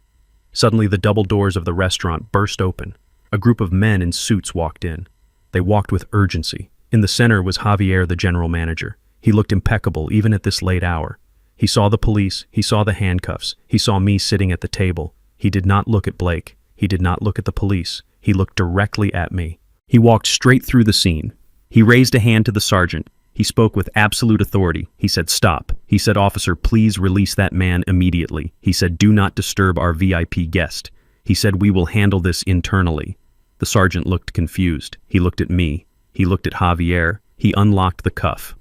A: Suddenly the double doors of the restaurant burst open. A group of men in suits walked in. They walked with urgency. In the center was Javier, the general manager. He looked impeccable even at this late hour. He saw the police. He saw the handcuffs. He saw me sitting at the table. He did not look at Blake. He did not look at the police. He looked directly at me. He walked straight through the scene. He raised a hand to the sergeant. He spoke with absolute authority. He said, "Stop." He said, "Officer, please release that man immediately." He said, "Do not disturb our VIP guest." He said, "We will handle this internally." The sergeant looked confused. He looked at me. He looked at Javier. He unlocked the cuff.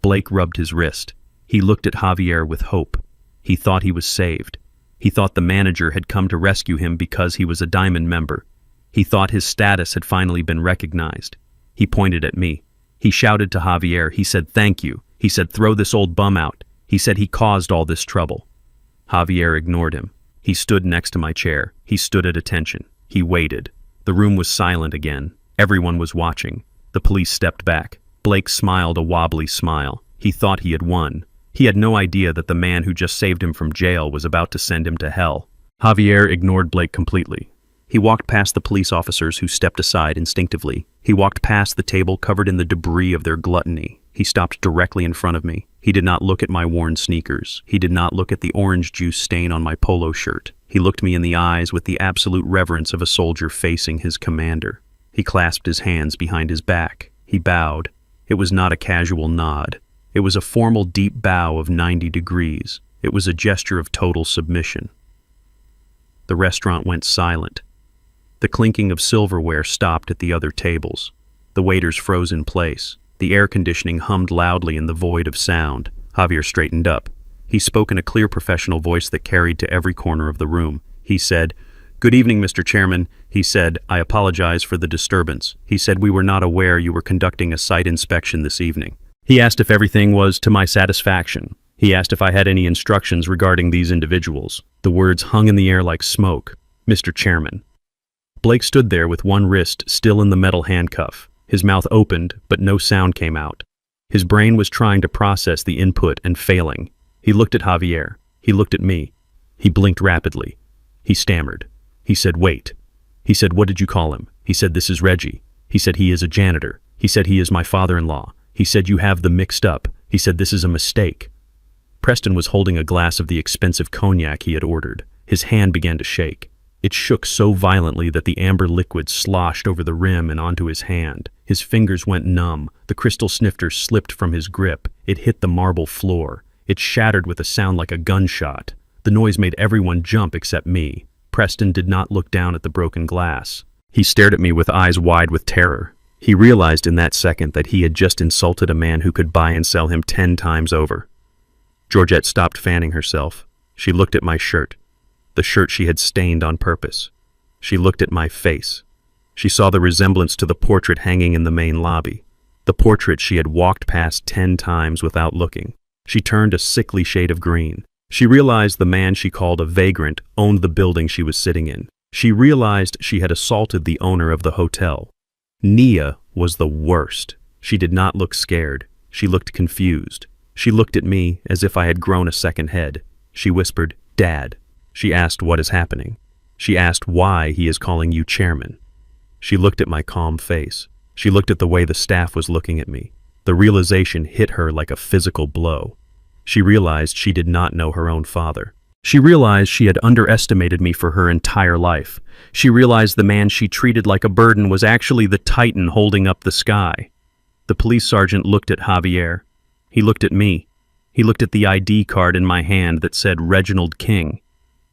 A: Blake rubbed his wrist. He looked at Javier with hope. He thought he was saved. He thought the manager had come to rescue him because he was a Diamond member. He thought his status had finally been recognized. He pointed at me. He shouted to Javier. He said, "Thank you." He said, "Throw this old bum out." He said he caused all this trouble. Javier ignored him. He stood next to my chair. He stood at attention. He waited. The room was silent again. Everyone was watching. The police stepped back. Blake smiled a wobbly smile. He thought he had won. He had no idea that the man who just saved him from jail was about to send him to hell. Javier ignored Blake completely. He walked past the police officers who stepped aside instinctively. He walked past the table covered in the debris of their gluttony. He stopped directly in front of me. He did not look at my worn sneakers. He did not look at the orange juice stain on my polo shirt. He looked me in the eyes with the absolute reverence of a soldier facing his commander. He clasped his hands behind his back. He bowed. It was not a casual nod. It was a formal deep bow of 90 degrees. It was a gesture of total submission. The restaurant went silent. The clinking of silverware stopped at the other tables. The waiters froze in place. The air conditioning hummed loudly in the void of sound. Javier straightened up. He spoke in a clear professional voice that carried to every corner of the room. He said, "Good evening, Mr. Chairman." He said, "I apologize for the disturbance." He said, "We were not aware you were conducting a site inspection this evening." He asked if everything was to my satisfaction. He asked if I had any instructions regarding these individuals. The words hung in the air like smoke. Mr. Chairman. Blake stood there with one wrist still in the metal handcuff. His mouth opened, but no sound came out. His brain was trying to process the input and failing. He looked at Javier. He looked at me. He blinked rapidly. He stammered. He said, "Wait." He said, "What did you call him?" He said, "This is Reggie." He said, "He is a janitor." He said, "He is my father-in-law." He said, "You have them mixed up." He said, "This is a mistake." Preston was holding a glass of the expensive cognac he had ordered. His hand began to shake. It shook so violently that the amber liquid sloshed over the rim and onto his hand. His fingers went numb. The crystal snifter slipped from his grip. It hit the marble floor. It shattered with a sound like a gunshot. The noise made everyone jump except me. Preston did not look down at the broken glass. He stared at me with eyes wide with terror. He realized in that second that he had just insulted a man who could buy and sell him 10 times over. Georgette stopped fanning herself. She looked at my shirt. The shirt she had stained on purpose. She looked at my face. She saw the resemblance to the portrait hanging in the main lobby. The portrait she had walked past 10 times without looking. She turned a sickly shade of green. She realized the man she called a vagrant owned the building she was sitting in. She realized she had assaulted the owner of the hotel. Nia was the worst. She did not look scared. She looked confused. She looked at me as if I had grown a second head. She whispered, "Dad." She asked what is happening. She asked why he is calling you chairman. She looked at my calm face. She looked at the way the staff was looking at me. The realization hit her like a physical blow. She realized she did not know her own father. She realized she had underestimated me for her entire life. She realized the man she treated like a burden was actually the titan holding up the sky. The police sergeant looked at Javier. He looked at me. He looked at the ID card in my hand that said Reginald King.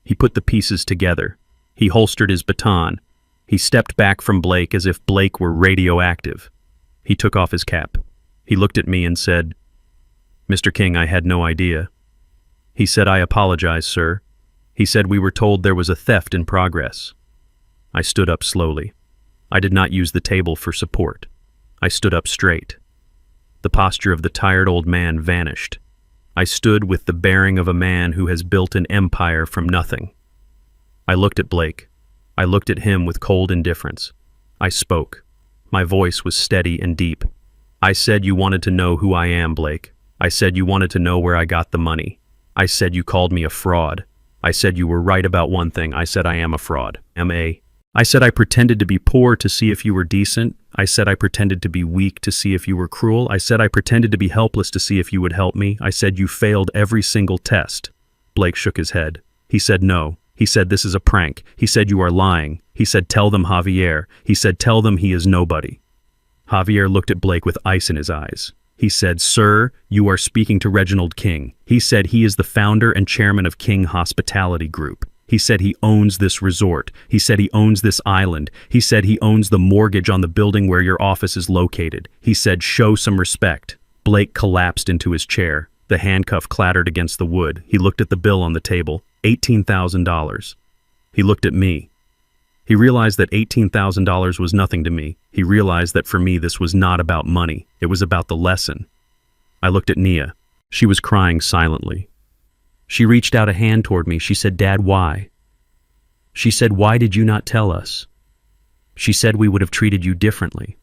A: He put the pieces together. He holstered his baton. He stepped back from Blake as if Blake were radioactive. He took off his cap. He looked at me and said, "Mr. King, I had no idea." He said, "I apologize, sir." He said, "We were told there was a theft in progress." I stood up slowly. I did not use the table for support. I stood up straight. The posture of the tired old man vanished. I stood with the bearing of a man who has built an empire from nothing. I looked at Blake. I looked at him with cold indifference. I spoke. My voice was steady and deep. I said, "You wanted to know who I am, Blake. I said you wanted to know where I got the money. I said you called me a fraud. I said you were right about one thing. I said I am a fraud. I said I pretended to be poor to see if you were decent. I said I pretended to be weak to see if you were cruel. I said I pretended to be helpless to see if you would help me. I said you failed every single test." Blake shook his head. He said no. He said this is a prank. He said you are lying. He said tell them Javier. He said tell them he is nobody. Javier looked at Blake with ice in his eyes. He said, "Sir, you are speaking to Reginald King." He said he is the founder and chairman of King Hospitality Group. He said he owns this resort. He said he owns this island. He said he owns the mortgage on the building where your office is located. He said, "Show some respect." Blake collapsed into his chair. The handcuff clattered against the wood. He looked at the bill on the table. $18,000. He looked at me. He realized that $18,000 was nothing to me. He realized that for me this was not about money. It was about the lesson. I looked at Nia. She was crying silently. She reached out a hand toward me. She said, "Dad, why?" She said, "Why did you not tell us?" She said we would have treated you differently.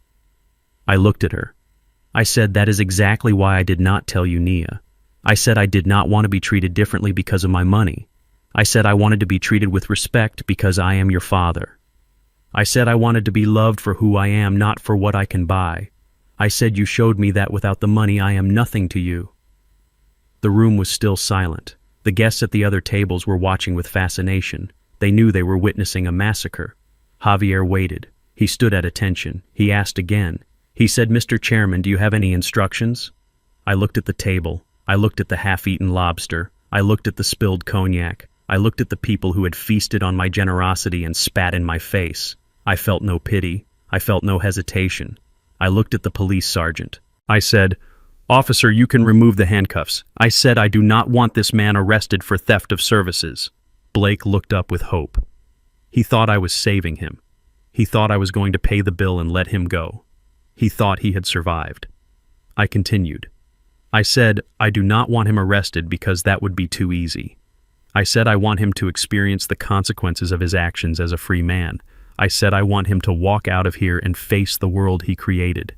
A: I looked at her. I said, "That is exactly why I did not tell you, Nia." I said I did not want to be treated differently because of my money. I said I wanted to be treated with respect because I am your father. I said I wanted to be loved for who I am, not for what I can buy. I said you showed me that without the money I am nothing to you. The room was still silent. The guests at the other tables were watching with fascination. They knew they were witnessing a massacre. Javier waited. He stood at attention. He asked again. He said, "Mr. Chairman, do you have any instructions?" I looked at the table. I looked at the half-eaten lobster. I looked at the spilled cognac. I looked at the people who had feasted on my generosity and spat in my face. I felt no pity. I felt no hesitation. I looked at the police sergeant. I said, "Officer, you can remove the handcuffs." I said I do not want this man arrested for theft of services. Blake looked up with hope. He thought I was saving him. He thought I was going to pay the bill and let him go. He thought he had survived. I continued. I said, "I do not want him arrested because that would be too easy. I said I want him to experience the consequences of his actions as a free man. I said I want him to walk out of here and face the world he created."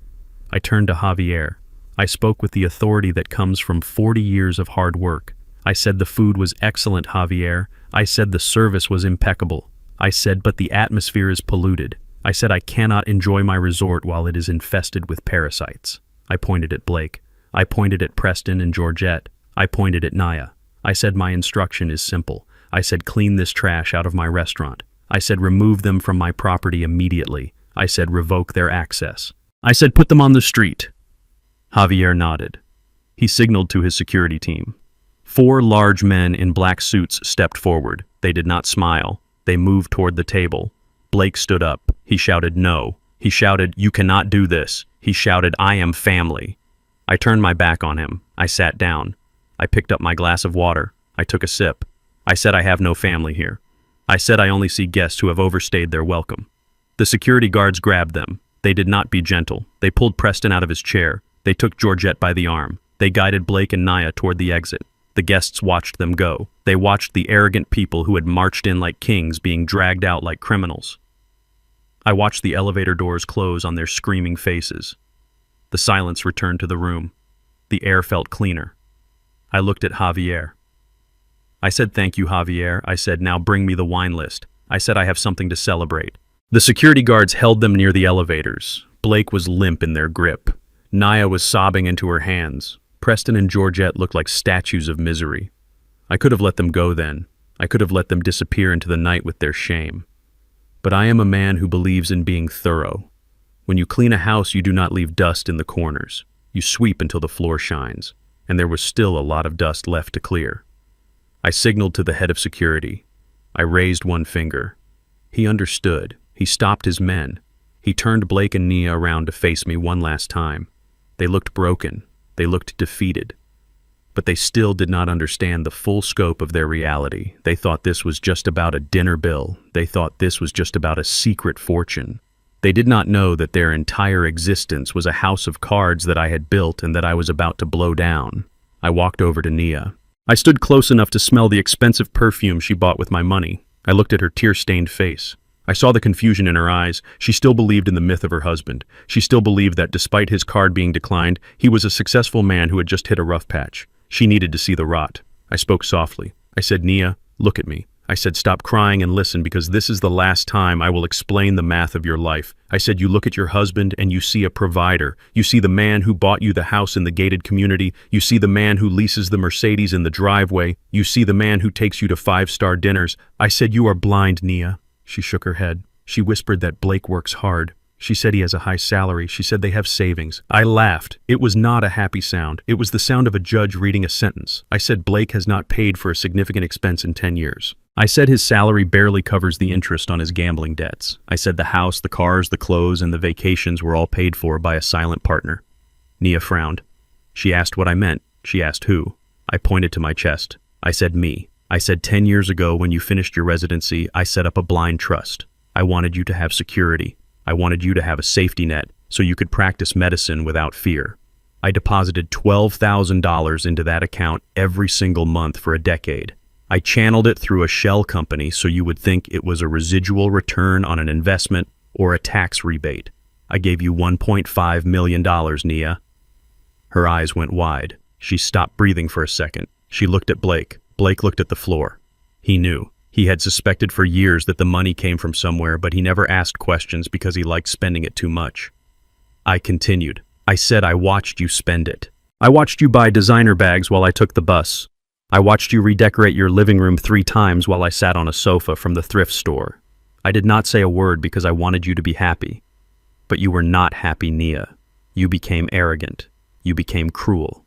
A: I turned to Javier. I spoke with the authority that comes from 40 years of hard work. I said the food was excellent, Javier. I said the service was impeccable. I said, but the atmosphere is polluted. I said I cannot enjoy my resort while it is infested with parasites. I pointed at Blake. I pointed at Preston and Georgette. I pointed at Naya. I said my instruction is simple. I said clean this trash out of my restaurant. I said remove them from my property immediately. I said revoke their access. I said put them on the street. Javier nodded. He signaled to his security team. 4 large men in black suits stepped forward. They did not smile. They moved toward the table. Blake stood up. He shouted no. He shouted, "You cannot do this." He shouted, "I am family." I turned my back on him. I sat down. I picked up my glass of water. I took a sip. I said I have no family here. I said I only see guests who have overstayed their welcome. The security guards grabbed them. They did not be gentle. They pulled Preston out of his chair. They took Georgette by the arm. They guided Blake and Naya toward the exit. The guests watched them go. They watched the arrogant people who had marched in like kings being dragged out like criminals. I watched the elevator doors close on their screaming faces. The silence returned to the room. The air felt cleaner. I looked at Javier. I said, "Thank you, Javier." I said, "Now bring me the wine list." I said, "I have something to celebrate." The security guards held them near the elevators. Blake was limp in their grip. Naya was sobbing into her hands. Preston and Georgette looked like statues of misery. I could have let them go then. I could have let them disappear into the night with their shame. But I am a man who believes in being thorough. When you clean a house, you do not leave dust in the corners. You sweep until the floor shines, and there was still a lot of dust left to clear. I signaled to the head of security. I raised one finger. He understood. He stopped his men. He turned Blake and Nia around to face me one last time. They looked broken. They looked defeated. But they still did not understand the full scope of their reality. They thought this was just about a dinner bill. They thought this was just about a secret fortune. They did not know that their entire existence was a house of cards that I had built and that I was about to blow down. I walked over to Nia. I stood close enough to smell the expensive perfume she bought with my money. I looked at her tear-stained face. I saw the confusion in her eyes. She still believed in the myth of her husband. She still believed that despite his card being declined, he was a successful man who had just hit a rough patch. She needed to see the rot. I spoke softly. I said, Nia, look at me. I said, stop crying and listen, because this is the last time I will explain the math of your life. I said, you look at your husband and you see a provider. You see the man who bought you the house in the gated community. You see the man who leases the Mercedes in the driveway. You see the man who takes you to 5-star dinners. I said, you are blind, Nia. She shook her head. She whispered that Blake works hard. She said he has a high salary. She said they have savings. I laughed. It was not a happy sound. It was the sound of a judge reading a sentence. I said Blake has not paid for a significant expense in 10 years. I said his salary barely covers the interest on his gambling debts. I said the house, the cars, the clothes, and the vacations were all paid for by a silent partner. Nia frowned. She asked what I meant. She asked who. I pointed to my chest. I said me. I said 10 years ago when you finished your residency, I set up a blind trust. I wanted you to have security. I wanted you to have a safety net so you could practice medicine without fear. I deposited $12,000 into that account every single month for a decade. I channeled it through a shell company so you would think it was a residual return on an investment or a tax rebate. I gave you $1.5 million, Nia. Her eyes went wide. She stopped breathing for a second. She looked at Blake. Blake looked at the floor. He knew. He had suspected for years that the money came from somewhere, but he never asked questions because he liked spending it too much. I continued. I said I watched you spend it. I watched you buy designer bags while I took the bus. I watched you redecorate your living room 3 times while I sat on a sofa from the thrift store. I did not say a word because I wanted you to be happy. But you were not happy, Nia. You became arrogant. You became cruel.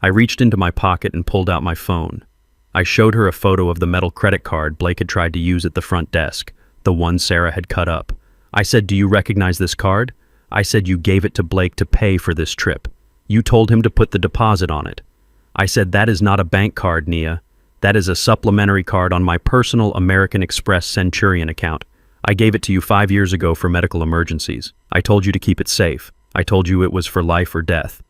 A: I reached into my pocket and pulled out my phone. I showed her a photo of the metal credit card Blake had tried to use at the front desk, the one Sarah had cut up. I said, do you recognize this card? I said you gave it to Blake to pay for this trip. You told him to put the deposit on it. I said, that is not a bank card, Nia. That is a supplementary card on my personal American Express Centurion account. I gave it to you 5 years ago for medical emergencies. I told you to keep it safe. I told you it was for life or death.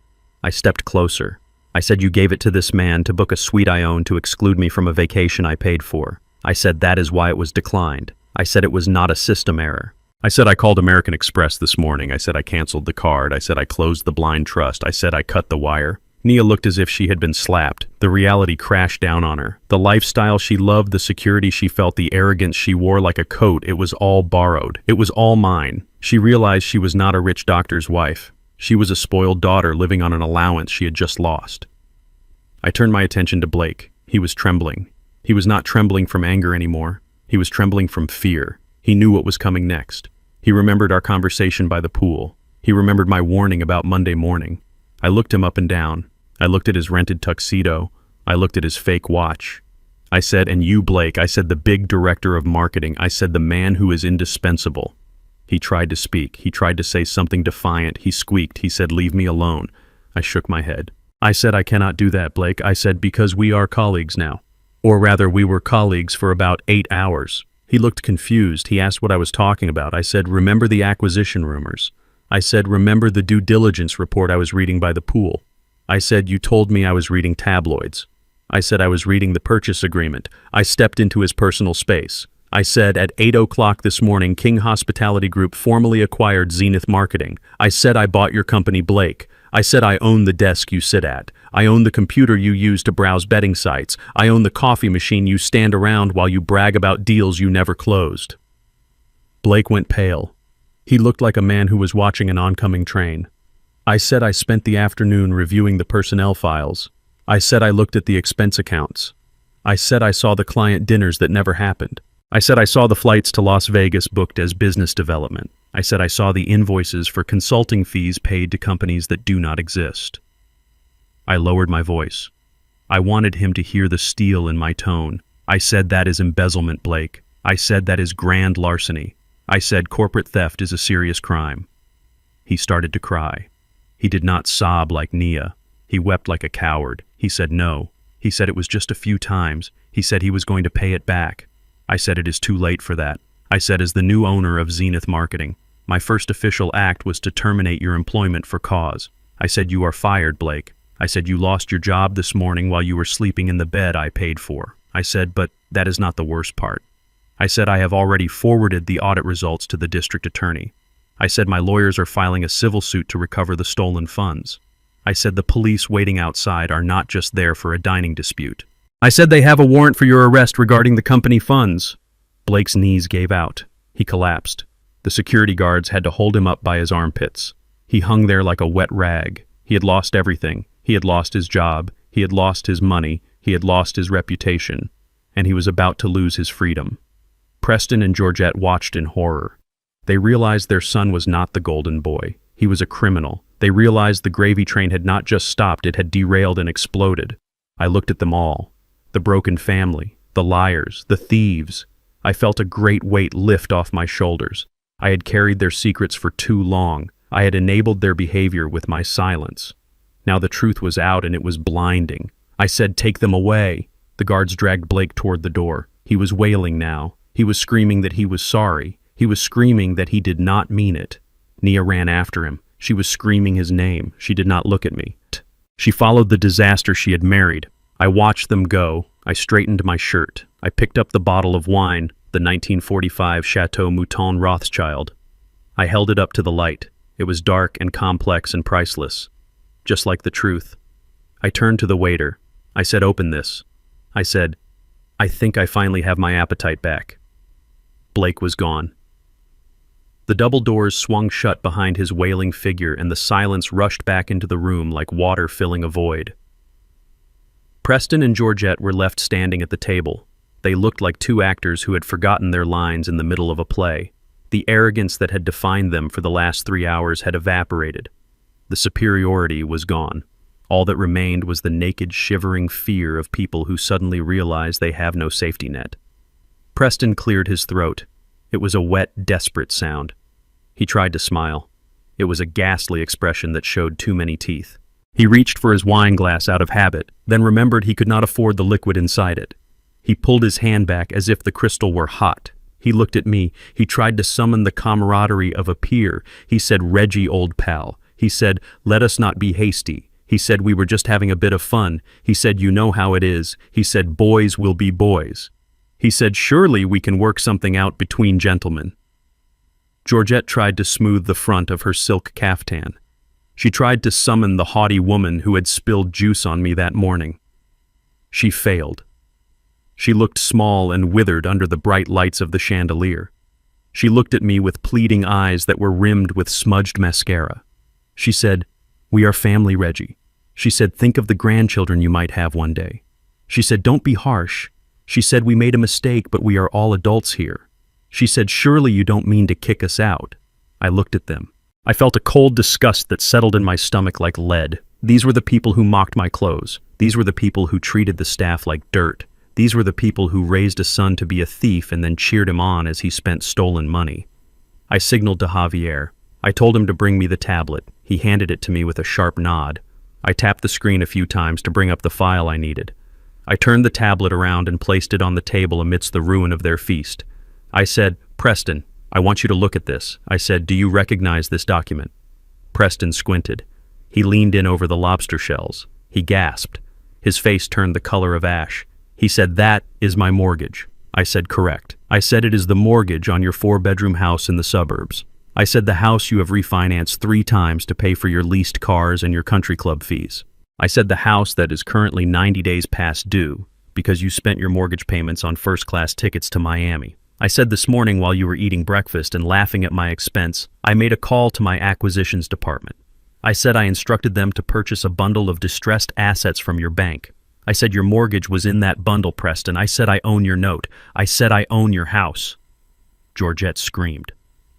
A: I stepped closer. I said you gave it to this man to book a suite I own to exclude me from a vacation I paid for. I said that is why it was declined. I said it was not a system error. I said I called American Express this morning. I said I canceled the card. I said I closed the blind trust. I said I cut the wire. Nia looked as if she had been slapped. The reality crashed down on her. The lifestyle she loved, the security she felt, the arrogance she wore like a coat, it was all borrowed. It was all mine. She realized she was not a rich doctor's wife. She was a spoiled daughter living on an allowance she had just lost. I turned my attention to Blake. He was trembling. He was not trembling from anger anymore. He was trembling from fear. He knew what was coming next. He remembered our conversation by the pool. He remembered my warning about Monday morning. I looked him up and down. I looked at his rented tuxedo. I looked at his fake watch. I said, and you, Blake, I said the big director of marketing. I said the man who is indispensable. He tried to speak. He tried to say something defiant. He squeaked. He said, leave me alone. I shook my head. I said, I cannot do that, Blake. I said, because we are colleagues now. Or rather, we were colleagues for about 8 hours. He looked confused. He asked what I was talking about. I said, remember the acquisition rumors. I said, remember the due diligence report I was reading by the pool. I said, you told me I was reading tabloids. I said I was reading the purchase agreement. I stepped into his personal space. I said, at 8 o'clock this morning, King Hospitality Group formally acquired Zenith Marketing. I said I bought your company, Blake. I said I own the desk you sit at. I own the computer you use to browse betting sites. I own the coffee machine you stand around while you brag about deals you never closed. Blake went pale. He looked like a man who was watching an oncoming train. I said I spent the afternoon reviewing the personnel files. I said I looked at the expense accounts. I said I saw the client dinners that never happened. I said I saw the flights to Las Vegas booked as business development. I said I saw the invoices for consulting fees paid to companies that do not exist. I lowered my voice. I wanted him to hear the steel in my tone. I said that is embezzlement, Blake. I said that is grand larceny. I said corporate theft is a serious crime. He started to cry. He did not sob like Nia. He wept like a coward. He said no. He said it was just a few times. He said he was going to pay it back. I said it is too late for that. I said, as the new owner of Zenith Marketing, my first official act was to terminate your employment for cause. I said, you are fired, Blake. I said, you lost your job this morning while you were sleeping in the bed I paid for. I said, but that is not the worst part. I said, I have already forwarded the audit results to the district attorney. I said, my lawyers are filing a civil suit to recover the stolen funds. I said, the police waiting outside are not just there for a dining dispute. I said, they have a warrant for your arrest regarding the company funds. Blake's knees gave out. He collapsed. The security guards had to hold him up by his armpits. He hung there like a wet rag. He had lost everything. He had lost his job. He had lost his money. He had lost his reputation. And he was about to lose his freedom. Preston and Georgette watched in horror. They realized their son was not the golden boy. He was a criminal. They realized the gravy train had not just stopped, it had derailed and exploded. I looked at them all. The broken family, the liars, the thieves. I felt a great weight lift off my shoulders. I had carried their secrets for too long. I had enabled their behavior with my silence. Now the truth was out and it was blinding. I said, take them away. The guards dragged Blake toward the door. He was wailing now. He was screaming that he was sorry. He was screaming that he did not mean it. Nia ran after him. She was screaming his name. She did not look at me. She followed the disaster she had married. I watched them go. I straightened my shirt. I picked up the bottle of wine, the 1945 Chateau Mouton Rothschild. I held it up to the light. It was dark and complex and priceless, just like the truth. I turned to the waiter. I said, open this. I said, I think I finally have my appetite back. Blake was gone. The double doors swung shut behind his wailing figure and the silence rushed back into the room like water filling a void. Preston and Georgette were left standing at the table. They looked like two actors who had forgotten their lines in the middle of a play. The arrogance that had defined them for the last 3 hours had evaporated. The superiority was gone. All that remained was the naked, shivering fear of people who suddenly realize they have no safety net. Preston cleared his throat. It was a wet, desperate sound. He tried to smile. It was a ghastly expression that showed too many teeth. He reached for his wine glass out of habit, then remembered he could not afford the liquid inside it. He pulled his hand back as if the crystal were hot. He looked at me. He tried to summon the camaraderie of a peer. He said, Reggie, old pal. He said, let us not be hasty. He said, we were just having a bit of fun. He said, you know how it is. He said, boys will be boys. He said, surely we can work something out between gentlemen. Georgette tried to smooth the front of her silk caftan. She tried to summon the haughty woman who had spilled juice on me that morning. She failed. She looked small and withered under the bright lights of the chandelier. She looked at me with pleading eyes that were rimmed with smudged mascara. She said, we are family, Reggie. She said, think of the grandchildren you might have one day. She said, don't be harsh. She said, we made a mistake, but we are all adults here. She said, surely you don't mean to kick us out. I looked at them. I felt a cold disgust that settled in my stomach like lead. These were the people who mocked my clothes. These were the people who treated the staff like dirt. These were the people who raised a son to be a thief and then cheered him on as he spent stolen money. I signaled to Javier. I told him to bring me the tablet. He handed it to me with a sharp nod. I tapped the screen a few times to bring up the file I needed. I turned the tablet around and placed it on the table amidst the ruin of their feast. I said, Preston, I want you to look at this. I said, do you recognize this document? Preston squinted. He leaned in over the lobster shells. He gasped. His face turned the color of ash. He said, that is my mortgage. I said, correct. I said, it is the mortgage on your 4-bedroom house in the suburbs. I said, the house you have refinanced 3 times to pay for your leased cars and your country club fees. I said, the house that is currently 90 days past due because you spent your mortgage payments on first-class tickets to Miami. I said, this morning while you were eating breakfast and laughing at my expense, I made a call to my acquisitions department. I said I instructed them to purchase a bundle of distressed assets from your bank. I said your mortgage was in that bundle, Preston. I said I own your note. I said I own your house. Georgette screamed.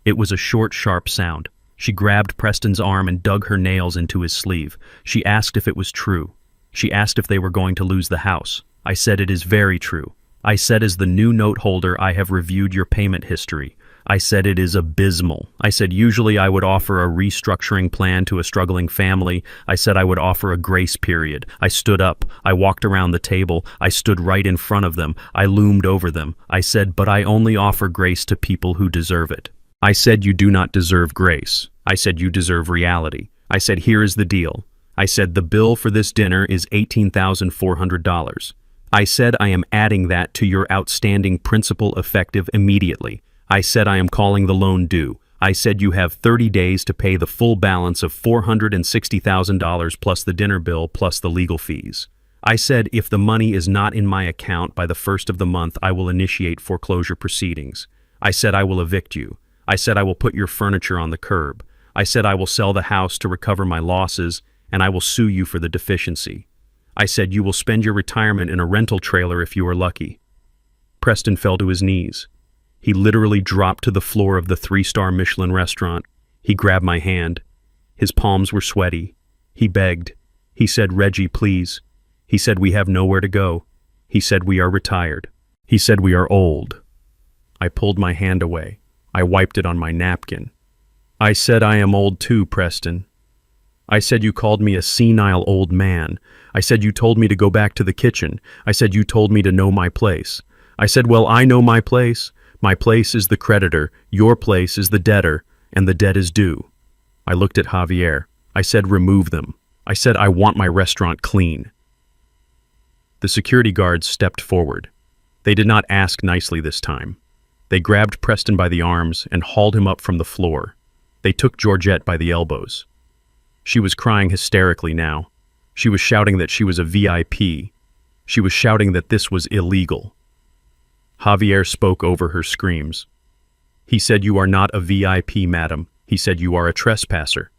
A: It was a short, sharp sound. She grabbed Preston's arm and dug her nails into his sleeve. She asked if it was true. She asked if they were going to lose the house. I said it is very true. I said as the new note holder I have reviewed your payment history. I said it is abysmal. I said usually I would offer a restructuring plan to a struggling family. I said I would offer a grace period. I stood up. I walked around the table. I stood right in front of them. I loomed over them. I said, but I only offer grace to people who deserve it. I said you do not deserve grace. I said you deserve reality. I said here is the deal. I said the bill for this dinner is $18,400. I said I am adding that to your outstanding principal effective immediately. I said I am calling the loan due. I said you have 30 days to pay the full balance of $460,000 plus the dinner bill plus the legal fees. I said if the money is not in my account by the first of the month, I will initiate foreclosure proceedings. I said I will evict you. I said I will put your furniture on the curb. I said I will sell the house to recover my losses, and I will sue you for the deficiency. I said you will spend your retirement in a rental trailer if you are lucky. Preston fell to his knees. He literally dropped to the floor of the 3-star Michelin restaurant. He grabbed my hand. His palms were sweaty. He begged. He said, Reggie, please. He said we have nowhere to go. He said we are retired. He said we are old. I pulled my hand away. I wiped it on my napkin. I said I am old too, Preston. I said you called me a senile old man. I said you told me to go back to the kitchen. I said you told me to know my place. I said, well, I know my place. My place is the creditor, your place is the debtor, and the debt is due. I looked at Javier. I said, remove them. I said, I want my restaurant clean. The security guards stepped forward. They did not ask nicely this time. They grabbed Preston by the arms and hauled him up from the floor. They took Georgette by the elbows. She was crying hysterically now. She was shouting that she was a VIP. She was shouting that this was illegal. Javier spoke over her screams. He said, you are not a VIP, madam. He said, you are a trespasser.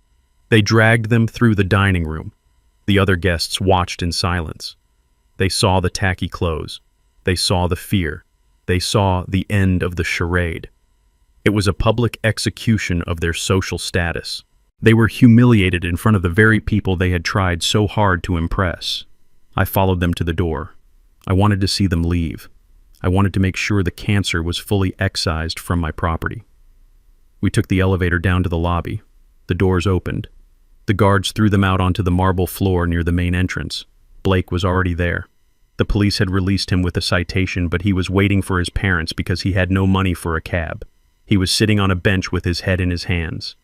A: They dragged them through the dining room. The other guests watched in silence. They saw the tacky clothes. They saw the fear. They saw the end of the charade. It was a public execution of their social status. They were humiliated in front of the very people they had tried so hard to impress. I followed them to the door. I wanted to see them leave. I wanted to make sure the cancer was fully excised from my property. We took the elevator down to the lobby. The doors opened. The guards threw them out onto the marble floor near the main entrance. Blake was already there. The police had released him with a citation, but he was waiting for his parents because he had no money for a cab. He was sitting on a bench with his head in his hands.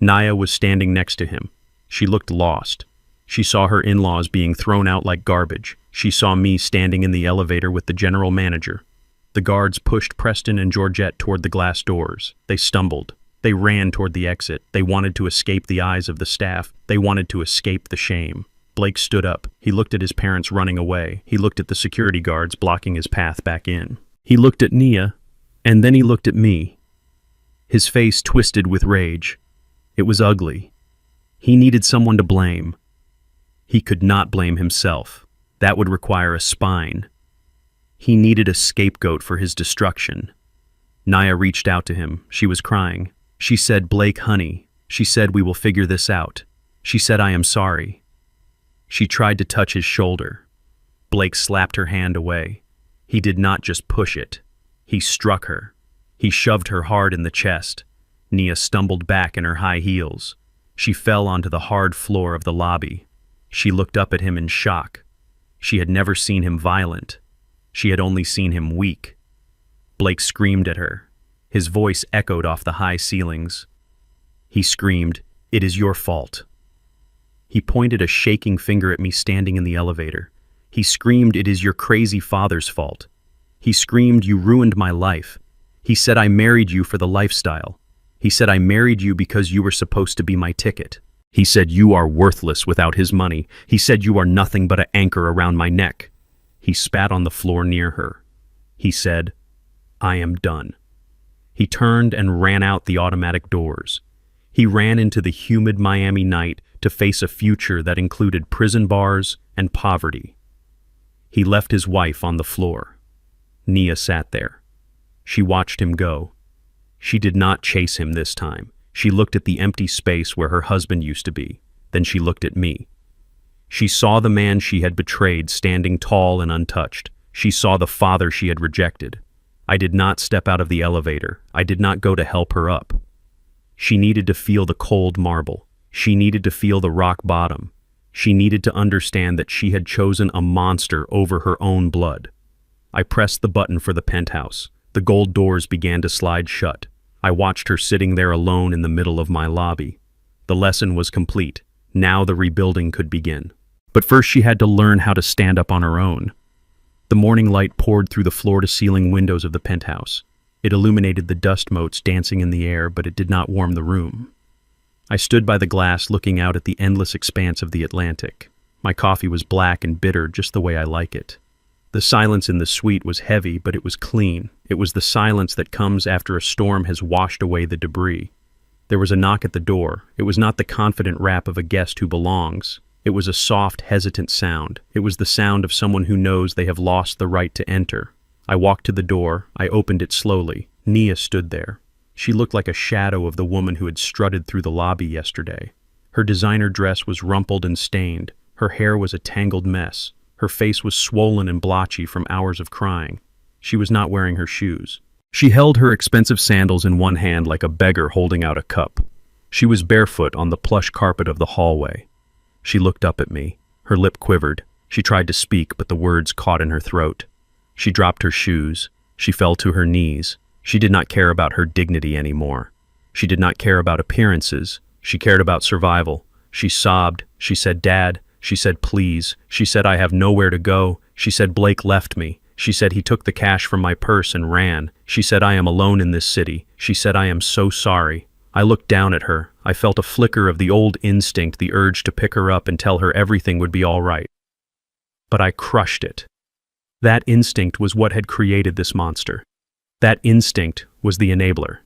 A: Naya was standing next to him. She looked lost. She saw her in-laws being thrown out like garbage. She saw me standing in the elevator with the general manager. The guards pushed Preston and Georgette toward the glass doors. They stumbled. They ran toward the exit. They wanted to escape the eyes of the staff. They wanted to escape the shame. Blake stood up. He looked at his parents running away. He looked at the security guards blocking his path back in. He looked at Nia, and then he looked at me. His face twisted with rage. It was ugly. He needed someone to blame. He could not blame himself. That would require a spine. He needed a scapegoat for his destruction. Naya reached out to him. She was crying. She said, Blake, honey. She said, we will figure this out. She said, I am sorry. She tried to touch his shoulder. Blake slapped her hand away. He did not just push it. He struck her. He shoved her hard in the chest. Nia stumbled back in her high heels. She fell onto the hard floor of the lobby. She looked up at him in shock. She had never seen him violent. She had only seen him weak. Blake screamed at her. His voice echoed off the high ceilings. He screamed, "It is your fault." He pointed a shaking finger at me standing in the elevator. He screamed, "It is your crazy father's fault." He screamed, "You ruined my life." He said, "I married you for the lifestyle." He said, "I married you because you were supposed to be my ticket." He said, "You are worthless without his money." He said, "You are nothing but an anchor around my neck." He spat on the floor near her. He said, "I am done." He turned and ran out the automatic doors. He ran into the humid Miami night to face a future that included prison bars and poverty. He left his wife on the floor. Nia sat there. She watched him go. She did not chase him this time. She looked at the empty space where her husband used to be. Then she looked at me. She saw the man she had betrayed standing tall and untouched. She saw the father she had rejected. I did not step out of the elevator. I did not go to help her up. She needed to feel the cold marble. She needed to feel the rock bottom. She needed to understand that she had chosen a monster over her own blood. I pressed the button for the penthouse. The gold doors began to slide shut. I watched her sitting there alone in the middle of my lobby. The lesson was complete. Now the rebuilding could begin. But first she had to learn how to stand up on her own. The morning light poured through the floor-to-ceiling windows of the penthouse. It illuminated the dust motes dancing in the air, but it did not warm the room. I stood by the glass looking out at the endless expanse of the Atlantic. My coffee was black and bitter, just the way I like it. The silence in the suite was heavy, but it was clean. It was the silence that comes after a storm has washed away the debris. There was a knock at the door. It was not the confident rap of a guest who belongs. It was a soft, hesitant sound. It was the sound of someone who knows they have lost the right to enter. I walked to the door. I opened it slowly. Nia stood there. She looked like a shadow of the woman who had strutted through the lobby yesterday. Her designer dress was rumpled and stained. Her hair was a tangled mess. Her face was swollen and blotchy from hours of crying. She was not wearing her shoes. She held her expensive sandals in one hand like a beggar holding out a cup. She was barefoot on the plush carpet of the hallway. She looked up at me. Her lip quivered. She tried to speak, but the words caught in her throat. She dropped her shoes. She fell to her knees. She did not care about her dignity anymore. She did not care about appearances. She cared about survival. She sobbed. She said, "Dad." She said, "Please." She said, "I have nowhere to go." She said, "Blake left me." She said, "He took the cash from my purse and ran." She said, "I am alone in this city." She said, "I am so sorry." I looked down at her. I felt a flicker of the old instinct, the urge to pick her up and tell her everything would be all right. But I crushed it. That instinct was what had created this monster. That instinct was the enabler.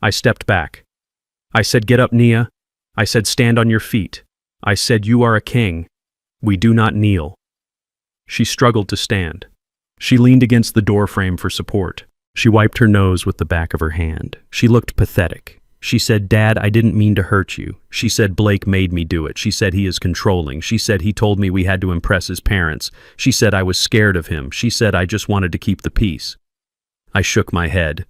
A: I stepped back. I said, "Get up, Nia." I said, "Stand on your feet." I said, "You are a king. We do not kneel." She struggled to stand. She leaned against the doorframe for support. She wiped her nose with the back of her hand. She looked pathetic. She said, "Dad, I didn't mean to hurt you." She said, "Blake made me do it." She said, "He is controlling." She said, "He told me we had to impress his parents." She said, "I was scared of him." She said, "I just wanted to keep the peace." I shook my head.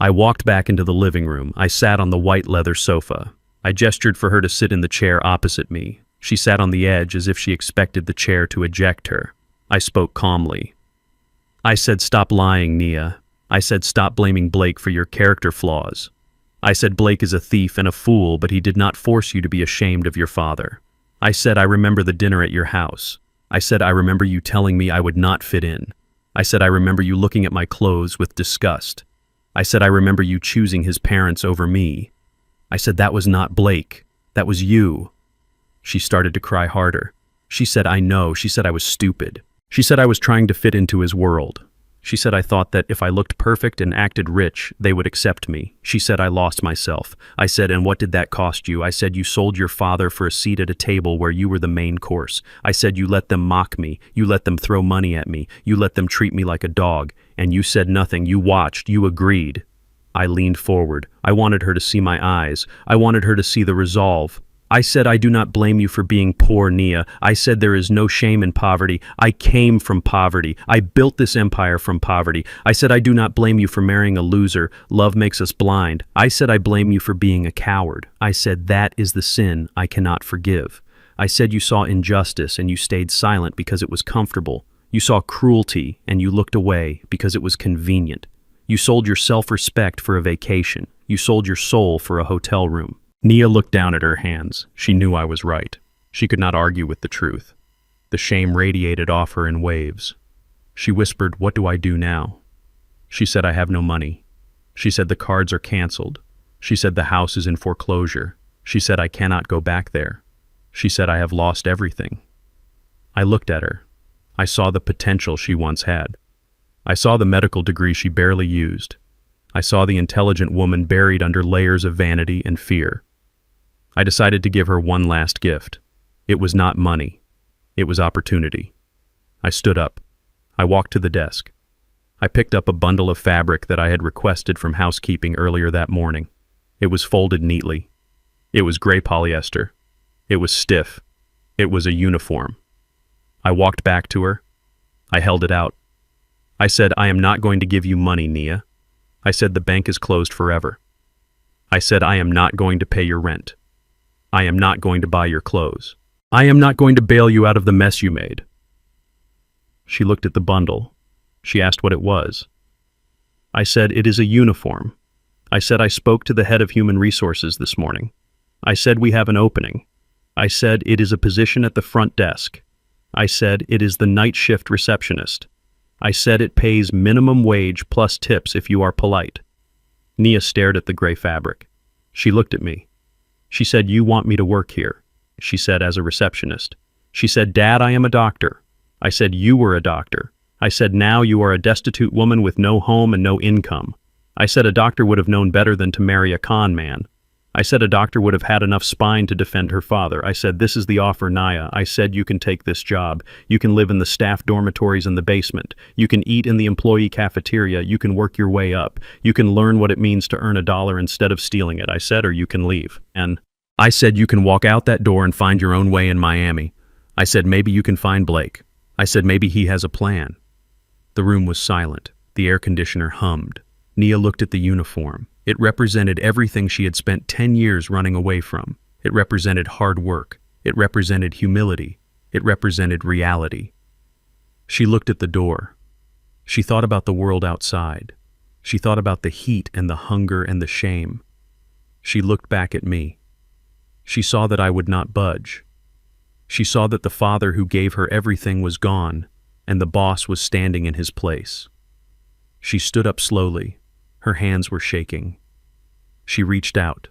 A: I walked back into the living room. I sat on the white leather sofa. I gestured for her to sit in the chair opposite me. She sat on the edge as if she expected the chair to eject her. I spoke calmly. I said, "Stop lying, Nia." I said, "Stop blaming Blake for your character flaws." I said, "Blake is a thief and a fool, but he did not force you to be ashamed of your father." I said, "I remember the dinner at your house." I said, "I remember you telling me I would not fit in." I said, "I remember you looking at my clothes with disgust." I said, "I remember you choosing his parents over me." I said, "That was not Blake. That was you." She started to cry harder. She said, "I know." She said I was stupid. She said I was trying to fit into his world. She said I thought that if I looked perfect and acted rich, they would accept me. She said I lost myself. I said, "And what did that cost you?" I said, "You sold your father for a seat at a table where you were the main course." I said, "You let them mock me. You let them throw money at me. You let them treat me like a dog. And you said nothing. You watched. You agreed." I leaned forward. I wanted her to see my eyes. I wanted her to see the resolve. I said, "I do not blame you for being poor, Nia." I said, "There is no shame in poverty. I came from poverty. I built this empire from poverty." I said, "I do not blame you for marrying a loser. Love makes us blind." I said, "I blame you for being a coward." I said, "That is the sin I cannot forgive." I said, "You saw injustice and you stayed silent because it was comfortable. You saw cruelty and you looked away because it was convenient. You sold your self-respect for a vacation. You sold your soul for a hotel room." Nia looked down at her hands. She knew I was right. She could not argue with the truth. The shame radiated off her in waves. She whispered, "What do I do now?" She said, "I have no money." She said, "The cards are canceled." She said, "The house is in foreclosure." She said, "I cannot go back there." She said, "I have lost everything." I looked at her. I saw the potential she once had. I saw the medical degree she barely used. I saw the intelligent woman buried under layers of vanity and fear. I decided to give her one last gift. It was not money. It was opportunity. I stood up. I walked to the desk. I picked up a bundle of fabric that I had requested from housekeeping earlier that morning. It was folded neatly. It was gray polyester. It was stiff. It was a uniform. I walked back to her. I held it out. I said, I am not going to give you money, Nia. I said, the bank is closed forever. I said, I am not going to pay your rent. I am not going to buy your clothes. I am not going to bail you out of the mess you made. She looked at the bundle. She asked what it was. I said, it is a uniform. I said, I spoke to the head of human resources this morning. I said, we have an opening. I said, it is a position at the front desk. I said, it is the night shift receptionist. I said, it pays minimum wage plus tips if you are polite. Nia stared at the gray fabric. She looked at me. She said, you want me to work here, she said, as a receptionist. She said, Dad, I am a doctor. I said, you were a doctor. I said, now you are a destitute woman with no home and no income. I said, a doctor would have known better than to marry a con man. I said, a doctor would have had enough spine to defend her father. I said, this is the offer, Nia. I said, you can take this job. You can live in the staff dormitories in the basement. You can eat in the employee cafeteria. You can work your way up. You can learn what it means to earn $1 instead of stealing it. I said, or you can leave. And I said, you can walk out that door and find your own way in Miami. I said, maybe you can find Blake. I said, maybe he has a plan. The room was silent. The air conditioner hummed. Nia looked at the uniform. It represented everything she had spent 10 years running away from. It represented hard work. It represented humility. It represented reality. She looked at the door. She thought about the world outside. She thought about the heat and the hunger and the shame. She looked back at me. She saw that I would not budge. She saw that the father who gave her everything was gone, and the boss was standing in his place. She stood up slowly. Her hands were shaking. She reached out.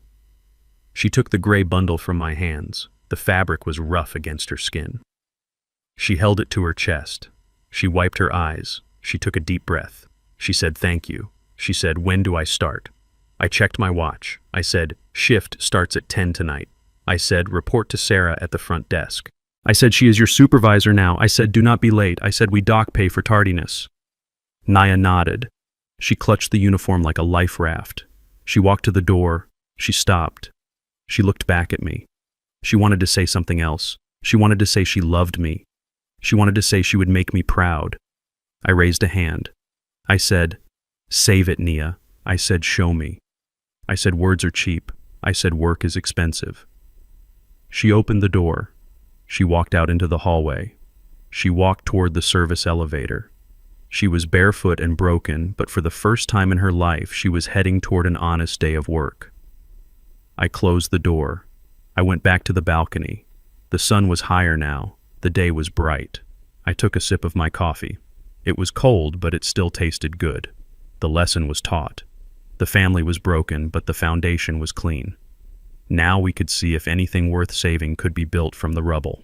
A: She took the gray bundle from my hands. The fabric was rough against her skin. She held it to her chest. She wiped her eyes. She took a deep breath. She said, thank you. She said, when do I start? I checked my watch. I said, shift starts at 10 tonight. I said, report to Sarah at the front desk. I said, she is your supervisor now. I said, do not be late. I said, we dock pay for tardiness. Nia nodded. She clutched the uniform like a life raft. She walked to the door. She stopped. She looked back at me. She wanted to say something else. She wanted to say she loved me. She wanted to say she would make me proud. I raised a hand. I said, save it, Nia. I said, show me. I said, words are cheap. I said, work is expensive. She opened the door. She walked out into the hallway. She walked toward the service elevator. She was barefoot and broken, but for the first time in her life, she was heading toward an honest day of work. I closed the door. I went back to the balcony. The sun was higher now. The day was bright. I took a sip of my coffee. It was cold, but it still tasted good. The lesson was taught. The family was broken, but the foundation was clean. Now we could see if anything worth saving could be built from the rubble.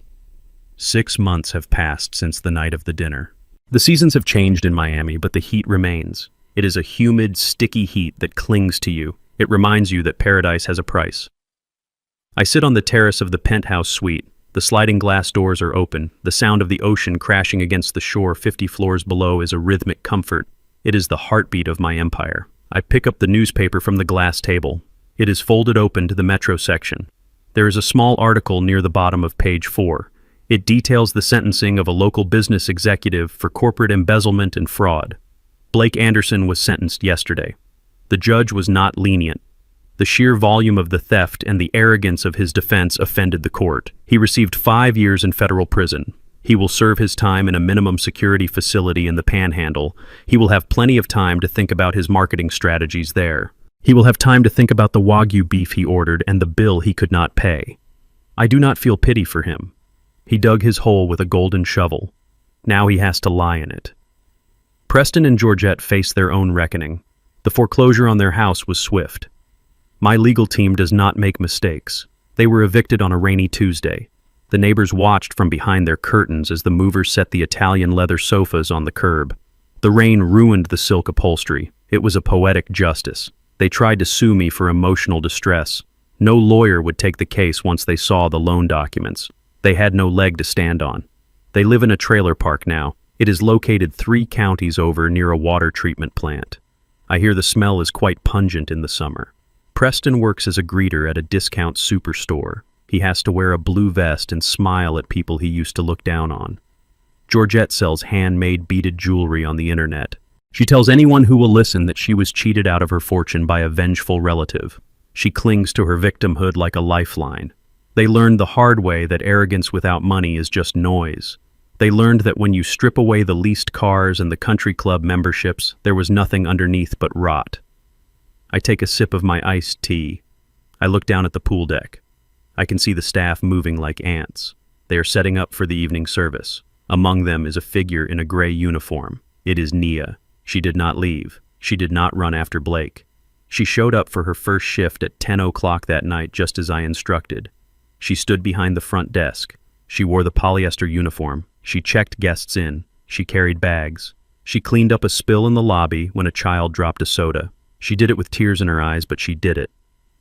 A: 6 months have passed since the night of the dinner. The seasons have changed in Miami, but the heat remains. It is a humid, sticky heat that clings to you. It reminds you that paradise has a price. I sit on the terrace of the penthouse suite. The sliding glass doors are open. The sound of the ocean crashing against the shore 50 floors below is a rhythmic comfort. It is the heartbeat of my empire. I pick up the newspaper from the glass table. It is folded open to the metro section. There is a small article near the bottom of page 4. It details the sentencing of a local business executive for corporate embezzlement and fraud. Blake Anderson was sentenced yesterday. The judge was not lenient. The sheer volume of the theft and the arrogance of his defense offended the court. He received 5 years in federal prison. He will serve his time in a minimum security facility in the Panhandle. He will have plenty of time to think about his marketing strategies there. He will have time to think about the Wagyu beef he ordered and the bill he could not pay. I do not feel pity for him. He dug his hole with a golden shovel. Now he has to lie in it. Preston and Georgette faced their own reckoning. The foreclosure on their house was swift. My legal team does not make mistakes. They were evicted on a rainy Tuesday. The neighbors watched from behind their curtains as the movers set the Italian leather sofas on the curb. The rain ruined the silk upholstery. It was a poetic justice. They tried to sue me for emotional distress. No lawyer would take the case once they saw the loan documents. They had no leg to stand on. They live in a trailer park now. It is located 3 counties over near a water treatment plant. I hear the smell is quite pungent in the summer. Preston works as a greeter at a discount superstore. He has to wear a blue vest and smile at people he used to look down on. Georgette sells handmade beaded jewelry on the internet. She tells anyone who will listen that she was cheated out of her fortune by a vengeful relative. She clings to her victimhood like a lifeline. They learned the hard way that arrogance without money is just noise. They learned that when you strip away the leased cars and the country club memberships, there was nothing underneath but rot. I take a sip of my iced tea. I look down at the pool deck. I can see the staff moving like ants. They are setting up for the evening service. Among them is a figure in a gray uniform. It is Nia. She did not leave. She did not run after Blake. She showed up for her first shift at 10 o'clock that night, just as I instructed. She stood behind the front desk. She wore the polyester uniform. She checked guests in. She carried bags. She cleaned up a spill in the lobby when a child dropped a soda. She did it with tears in her eyes, but she did it.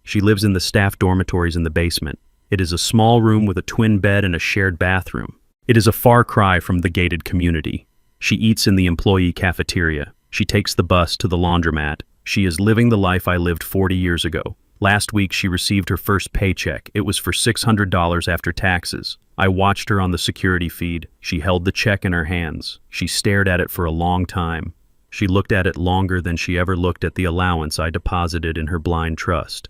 A: She lives in the staff dormitories in the basement. It is a small room with a twin bed and a shared bathroom. It is a far cry from the gated community. She eats in the employee cafeteria. She takes the bus to the laundromat. She is living the life I lived 40 years ago. Last week she received her first paycheck. It was for $600 after taxes. I watched her on the security feed. She held the check in her hands. She stared at it for a long time. She looked at it longer than she ever looked at the allowance I deposited in her blind trust.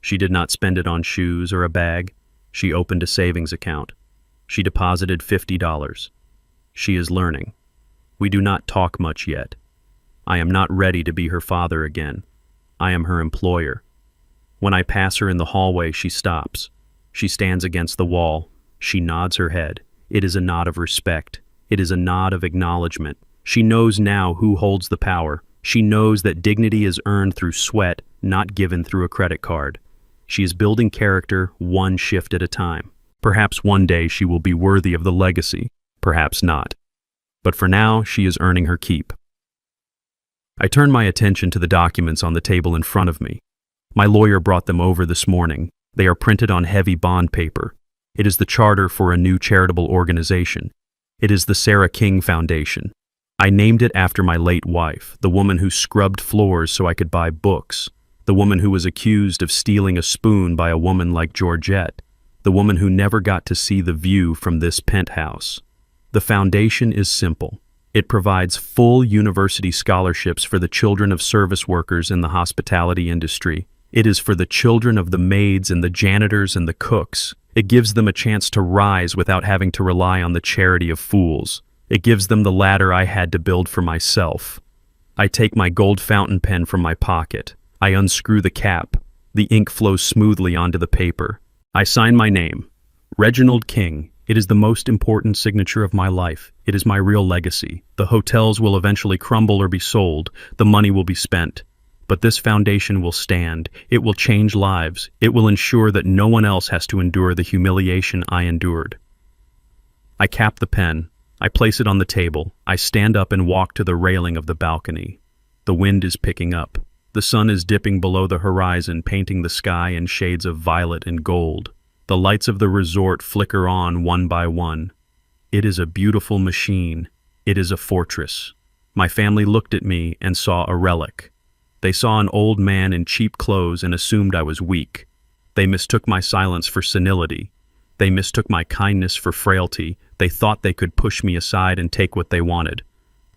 A: She did not spend it on shoes or a bag. She opened a savings account. She deposited $50. She is learning. We do not talk much yet. I am not ready to be her father again. I am her employer. When I pass her in the hallway, she stops. She stands against the wall. She nods her head. It is a nod of respect. It is a nod of acknowledgement. She knows now who holds the power. She knows that dignity is earned through sweat, not given through a credit card. She is building character one shift at a time. Perhaps one day she will be worthy of the legacy. Perhaps not. But for now, she is earning her keep. I turn my attention to the documents on the table in front of me. My lawyer brought them over this morning. They are printed on heavy bond paper. It is the charter for a new charitable organization. It is the Sarah King Foundation. I named it after my late wife, the woman who scrubbed floors so I could buy books, the woman who was accused of stealing a spoon by a woman like Georgette, the woman who never got to see the view from this penthouse. The foundation is simple. It provides full university scholarships for the children of service workers in the hospitality industry. It is for the children of the maids and the janitors and the cooks. It gives them a chance to rise without having to rely on the charity of fools. It gives them the ladder I had to build for myself. I take my gold fountain pen from my pocket. I unscrew the cap. The ink flows smoothly onto the paper. I sign my name, Reginald King. It is the most important signature of my life. It is my real legacy. The hotels will eventually crumble or be sold. The money will be spent. But this foundation will stand. It will change lives. It will ensure that no one else has to endure the humiliation I endured. I cap the pen. I place it on the table. I stand up and walk to the railing of the balcony. The wind is picking up. The sun is dipping below the horizon, painting the sky in shades of violet and gold. The lights of the resort flicker on one by one. It is a beautiful machine. It is a fortress. My family looked at me and saw a relic. They saw an old man in cheap clothes and assumed I was weak. They mistook my silence for senility. They mistook my kindness for frailty. They thought they could push me aside and take what they wanted.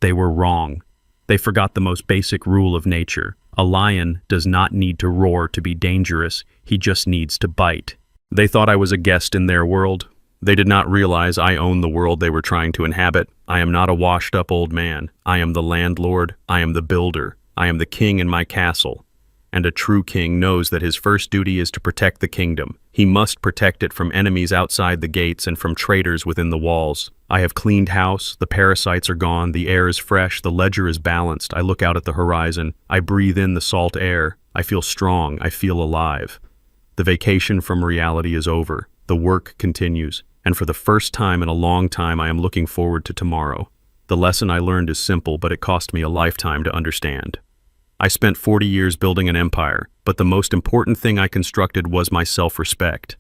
A: They were wrong. They forgot the most basic rule of nature. A lion does not need to roar to be dangerous. He just needs to bite. They thought I was a guest in their world. They did not realize I own the world they were trying to inhabit. I am not a washed-up old man. I am the landlord. I am the builder. I am the king in my castle. And a true king knows that his first duty is to protect the kingdom. He must protect it from enemies outside the gates and from traitors within the walls. I have cleaned house. The parasites are gone. The air is fresh. The ledger is balanced. I look out at the horizon. I breathe in the salt air. I feel strong. I feel alive. The vacation from reality is over. The work continues. And for the first time in a long time, I am looking forward to tomorrow. The lesson I learned is simple, but it cost me a lifetime to understand. I spent 40 years building an empire, but the most important thing I constructed was my self-respect.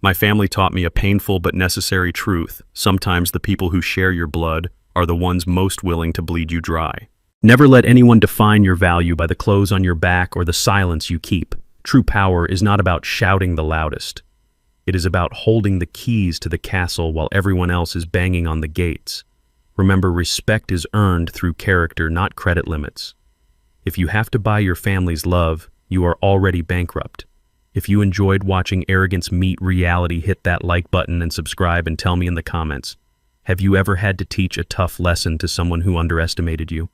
A: My family taught me a painful but necessary truth. Sometimes the people who share your blood are the ones most willing to bleed you dry. Never let anyone define your value by the clothes on your back or the silence you keep. True power is not about shouting the loudest. It is about holding the keys to the castle while everyone else is banging on the gates. Remember, respect is earned through character, not credit limits. If you have to buy your family's love, you are already bankrupt. If you enjoyed watching arrogance meet reality, hit that like button and subscribe and tell me in the comments. Have you ever had to teach a tough lesson to someone who underestimated you?